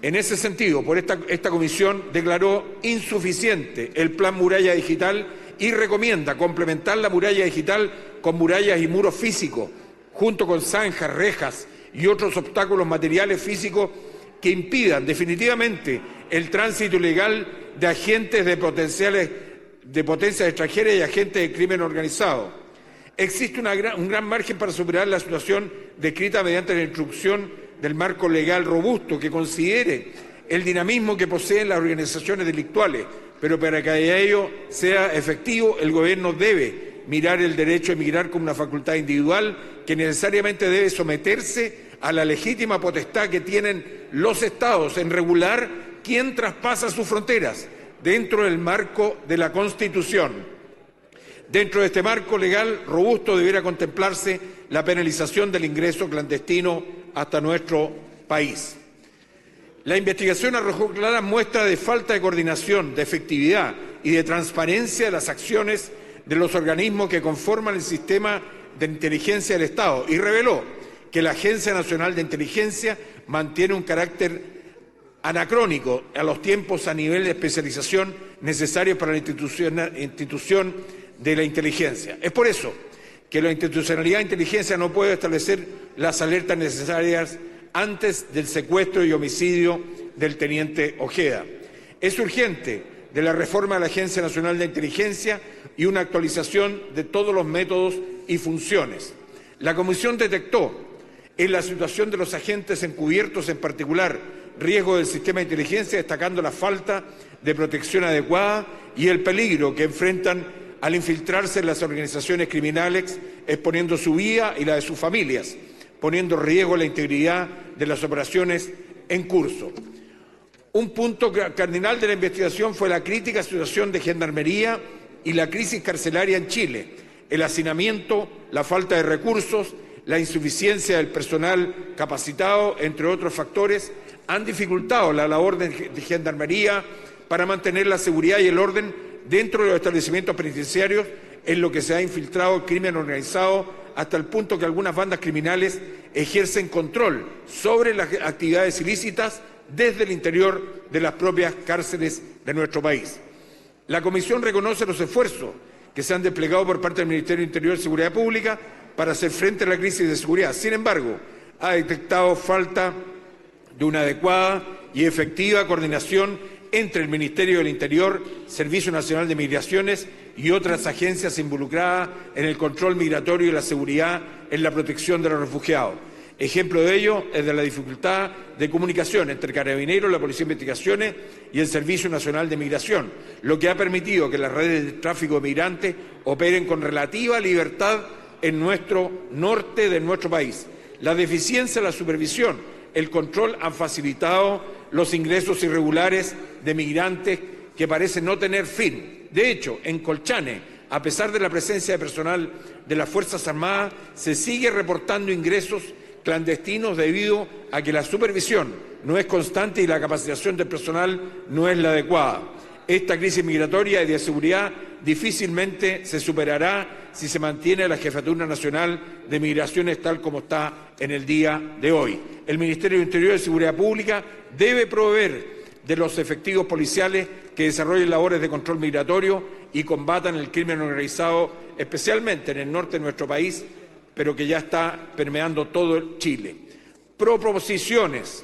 En ese sentido, esta comisión declaró insuficiente el Plan Muralla Digital y recomienda complementar la muralla digital con murallas y muros físicos, junto con zanjas, rejas y otros obstáculos materiales físicos que impidan definitivamente el tránsito ilegal de agentes de potencias extranjeras y agentes de crimen organizado. Existe un gran margen para superar la situación descrita mediante la introducción del marco legal robusto que considere el dinamismo que poseen las organizaciones delictuales, pero para que ello sea efectivo, el Gobierno debe mirar el derecho a emigrar como una facultad individual que necesariamente debe someterse a la legítima potestad que tienen los Estados en regular quién traspasa sus fronteras dentro del marco de la Constitución. Dentro de este marco legal robusto debiera contemplarse la penalización del ingreso clandestino hasta nuestro país. La investigación arrojó claras muestras de falta de coordinación, de efectividad y de transparencia de las acciones de los organismos que conforman el sistema de inteligencia del Estado y reveló que la Agencia Nacional de Inteligencia mantiene un carácter anacrónico a los tiempos a nivel de especialización necesarios para la institución de la inteligencia. Es por eso que la institucionalidad de inteligencia no puede establecer las alertas necesarias antes del secuestro y homicidio del teniente Ojeda. Es urgente de la reforma de la Agencia Nacional de Inteligencia y una actualización de todos los métodos y funciones. La Comisión detectó en la situación de los agentes encubiertos, en particular, riesgo del sistema de inteligencia, destacando la falta de protección adecuada y el peligro que enfrentan al infiltrarse en las organizaciones criminales, exponiendo su vida y la de sus familias, poniendo en riesgo la integridad de las operaciones en curso. Un punto cardinal de la investigación fue la crítica situación de Gendarmería y la crisis carcelaria en Chile, el hacinamiento, la falta de recursos, la insuficiencia del personal capacitado, entre otros factores, han dificultado la labor de Gendarmería para mantener la seguridad y el orden dentro de los establecimientos penitenciarios, en lo que se ha infiltrado el crimen organizado hasta el punto que algunas bandas criminales ejercen control sobre las actividades ilícitas desde el interior de las propias cárceles de nuestro país. La Comisión reconoce los esfuerzos que se han desplegado por parte del Ministerio de Interior y Seguridad Pública para hacer frente a la crisis de seguridad. Sin embargo, ha detectado falta de una adecuada y efectiva coordinación entre el Ministerio del Interior, Servicio Nacional de Migraciones y otras agencias involucradas en el control migratorio y la seguridad en la protección de los refugiados. Ejemplo de ello es de la dificultad de comunicación entre Carabineros, la Policía de Investigaciones y el Servicio Nacional de Migración, lo que ha permitido que las redes de tráfico de migrantes operen con relativa libertad en nuestro norte de nuestro país. La deficiencia de la supervisión, el control han facilitado los ingresos irregulares de migrantes que parecen no tener fin. De hecho, en Colchane, a pesar de la presencia de personal de las Fuerzas Armadas, se sigue reportando ingresos clandestinos debido a que la supervisión no es constante y la capacitación del personal no es la adecuada. Esta crisis migratoria y de seguridad difícilmente se superará si se mantiene la Jefatura Nacional de Migraciones tal como está en el día de hoy. El Ministerio de Interior y Seguridad Pública debe proveer de los efectivos policiales que desarrollen labores de control migratorio y combatan el crimen organizado, especialmente en el norte de nuestro país, pero que ya está permeando todo Chile. Proposiciones.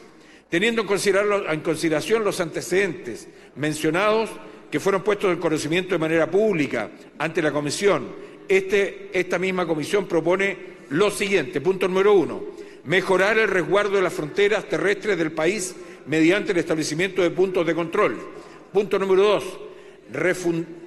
Teniendo en consideración los antecedentes mencionados que fueron puestos en conocimiento de manera pública ante la Comisión, esta misma Comisión propone lo siguiente. Punto número 1. Mejorar el resguardo de las fronteras terrestres del país mediante el establecimiento de puntos de control. Punto número 2.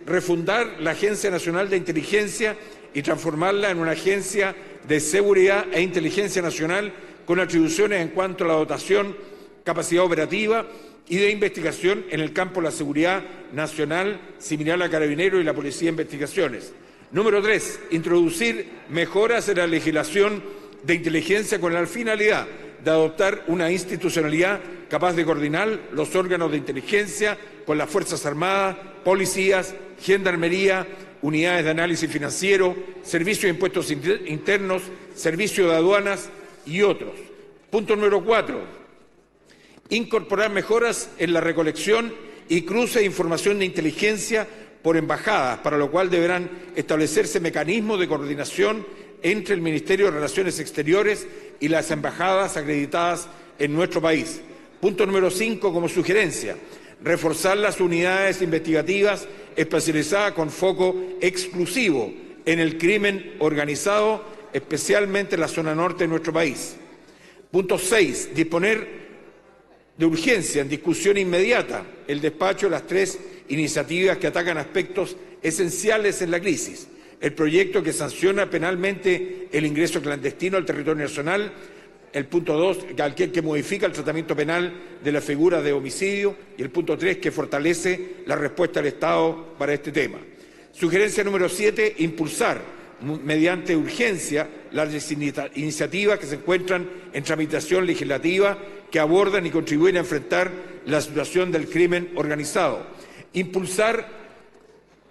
Refundar la Agencia Nacional de Inteligencia y transformarla en una agencia de seguridad e inteligencia nacional con atribuciones en cuanto a la dotación, capacidad operativa y de investigación en el campo de la seguridad nacional, similar a Carabineros y la Policía de Investigaciones. Número 3. Introducir mejoras en la legislación de inteligencia con la finalidad de adoptar una institucionalidad capaz de coordinar los órganos de inteligencia con las Fuerzas Armadas, policías, Gendarmería, unidades de análisis financiero, Servicio de Impuestos Internos, Servicio de Aduanas y otros. Punto número 4. Incorporar mejoras en la recolección y cruce de información de inteligencia por embajadas, para lo cual deberán establecerse mecanismos de coordinación entre el Ministerio de Relaciones Exteriores y las embajadas acreditadas en nuestro país. Punto número 5, como sugerencia, reforzar las unidades investigativas especializadas con foco exclusivo en el crimen organizado, especialmente en la zona norte de nuestro país. Punto 6, disponer de urgencia en discusión inmediata el despacho de las 3 iniciativas que atacan aspectos esenciales en la crisis. El proyecto que sanciona penalmente el ingreso clandestino al territorio nacional, el punto 2, aquel que modifica el tratamiento penal de la figura de homicidio, y el punto 3, que fortalece la respuesta del Estado para este tema. Sugerencia número 7, impulsar mediante urgencia las iniciativas que se encuentran en tramitación legislativa que abordan y contribuyen a enfrentar la situación del crimen organizado. Impulsar,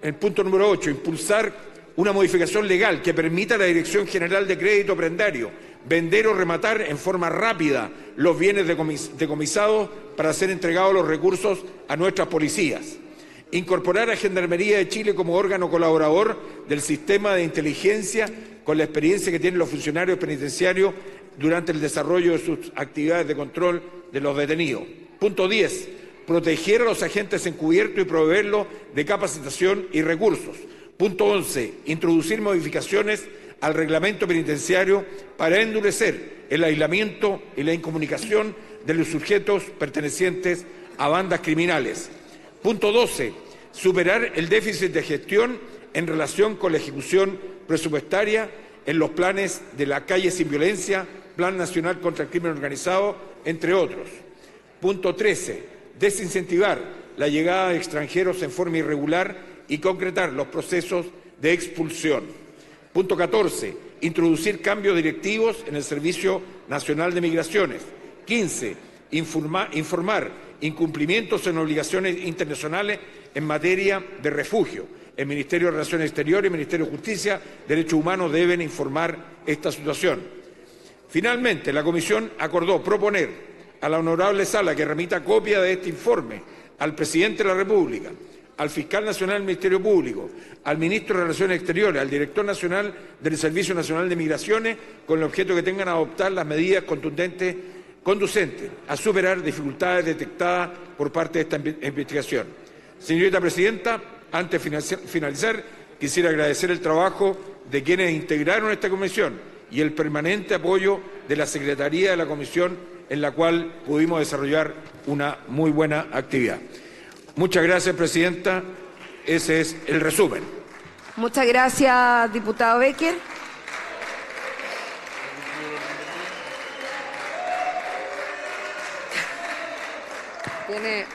el punto número 8, impulsar una modificación legal que permita a la Dirección General de Crédito Prendario vender o rematar en forma rápida los bienes decomisados para ser entregados los recursos a nuestras policías. Incorporar a Gendarmería de Chile como órgano colaborador del sistema de inteligencia con la experiencia que tienen los funcionarios penitenciarios durante el desarrollo de sus actividades de control de los detenidos. Punto 10. Proteger a los agentes encubiertos y proveerlos de capacitación y recursos. Punto 11. Introducir modificaciones al reglamento penitenciario para endurecer el aislamiento y la incomunicación de los sujetos pertenecientes a bandas criminales. Punto 12. Superar el déficit de gestión en relación con la ejecución presupuestaria en los planes de la Calle Sin Violencia, Plan Nacional contra el Crimen Organizado, entre otros. Punto 13. Desincentivar la llegada de extranjeros en forma irregular y concretar los procesos de expulsión. Punto 14. Introducir cambios directivos en el Servicio Nacional de Migraciones. 15. Informar incumplimientos en obligaciones internacionales en materia de refugio. El Ministerio de Relaciones Exteriores y el Ministerio de Justicia, Derechos Humanos deben informar esta situación. Finalmente, la Comisión acordó proponer a la Honorable Sala que remita copia de este informe al Presidente de la República, al Fiscal Nacional del Ministerio Público, al Ministro de Relaciones Exteriores, al Director Nacional del Servicio Nacional de Migraciones, con el objeto que tengan a adoptar las medidas conducentes a superar dificultades detectadas por parte de esta investigación. Señorita Presidenta, antes de finalizar, quisiera agradecer el trabajo de quienes integraron esta comisión y el permanente apoyo de la Secretaría de la Comisión, en la cual pudimos desarrollar una muy buena actividad. Muchas gracias, Presidenta. Ese es el resumen. Muchas gracias, diputado Becker. Tiene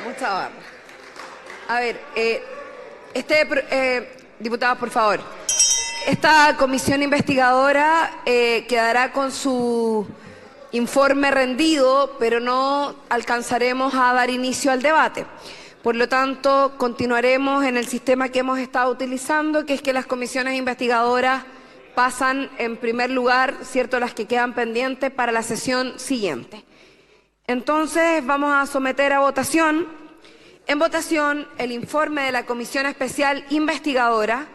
mucha barra. A ver, diputados, por favor. Esta comisión investigadora quedará con su informe rendido, pero no alcanzaremos a dar inicio al debate. Por lo tanto, continuaremos en el sistema que hemos estado utilizando, que es que las comisiones investigadoras pasan en primer lugar, ¿cierto?, las que quedan pendientes para la sesión siguiente. Entonces, vamos a someter a votación. En votación, el informe de la Comisión Especial Investigadora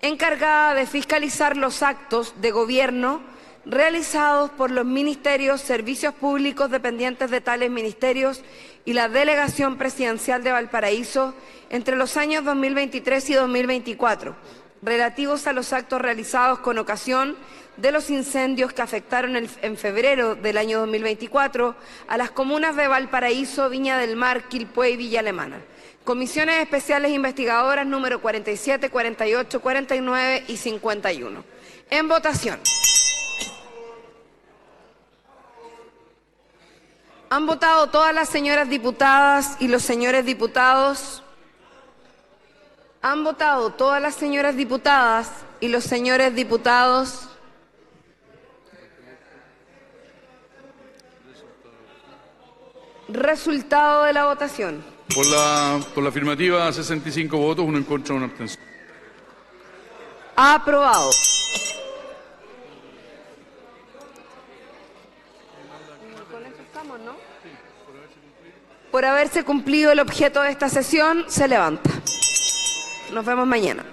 encargada de fiscalizar los actos de gobierno realizados por los ministerios, servicios públicos dependientes de tales ministerios y la Delegación Presidencial de Valparaíso entre los años 2023 y 2024, relativos a los actos realizados con ocasión de los incendios que afectaron en febrero del año 2024 a las comunas de Valparaíso, Viña del Mar, Quilpué y Villa Alemana. Comisiones Especiales Investigadoras número 47, 48, 49 y 51. En votación. ¿Han votado todas las señoras diputadas y los señores diputados? ¿Han votado todas las señoras diputadas y los señores diputados? Resultado de la votación. Por la afirmativa, 65 votos, 1 en contra, 1 abstención. Aprobado. Con eso estamos, ¿no? Por haberse cumplido el objeto de esta sesión, se levanta. Nos vemos mañana.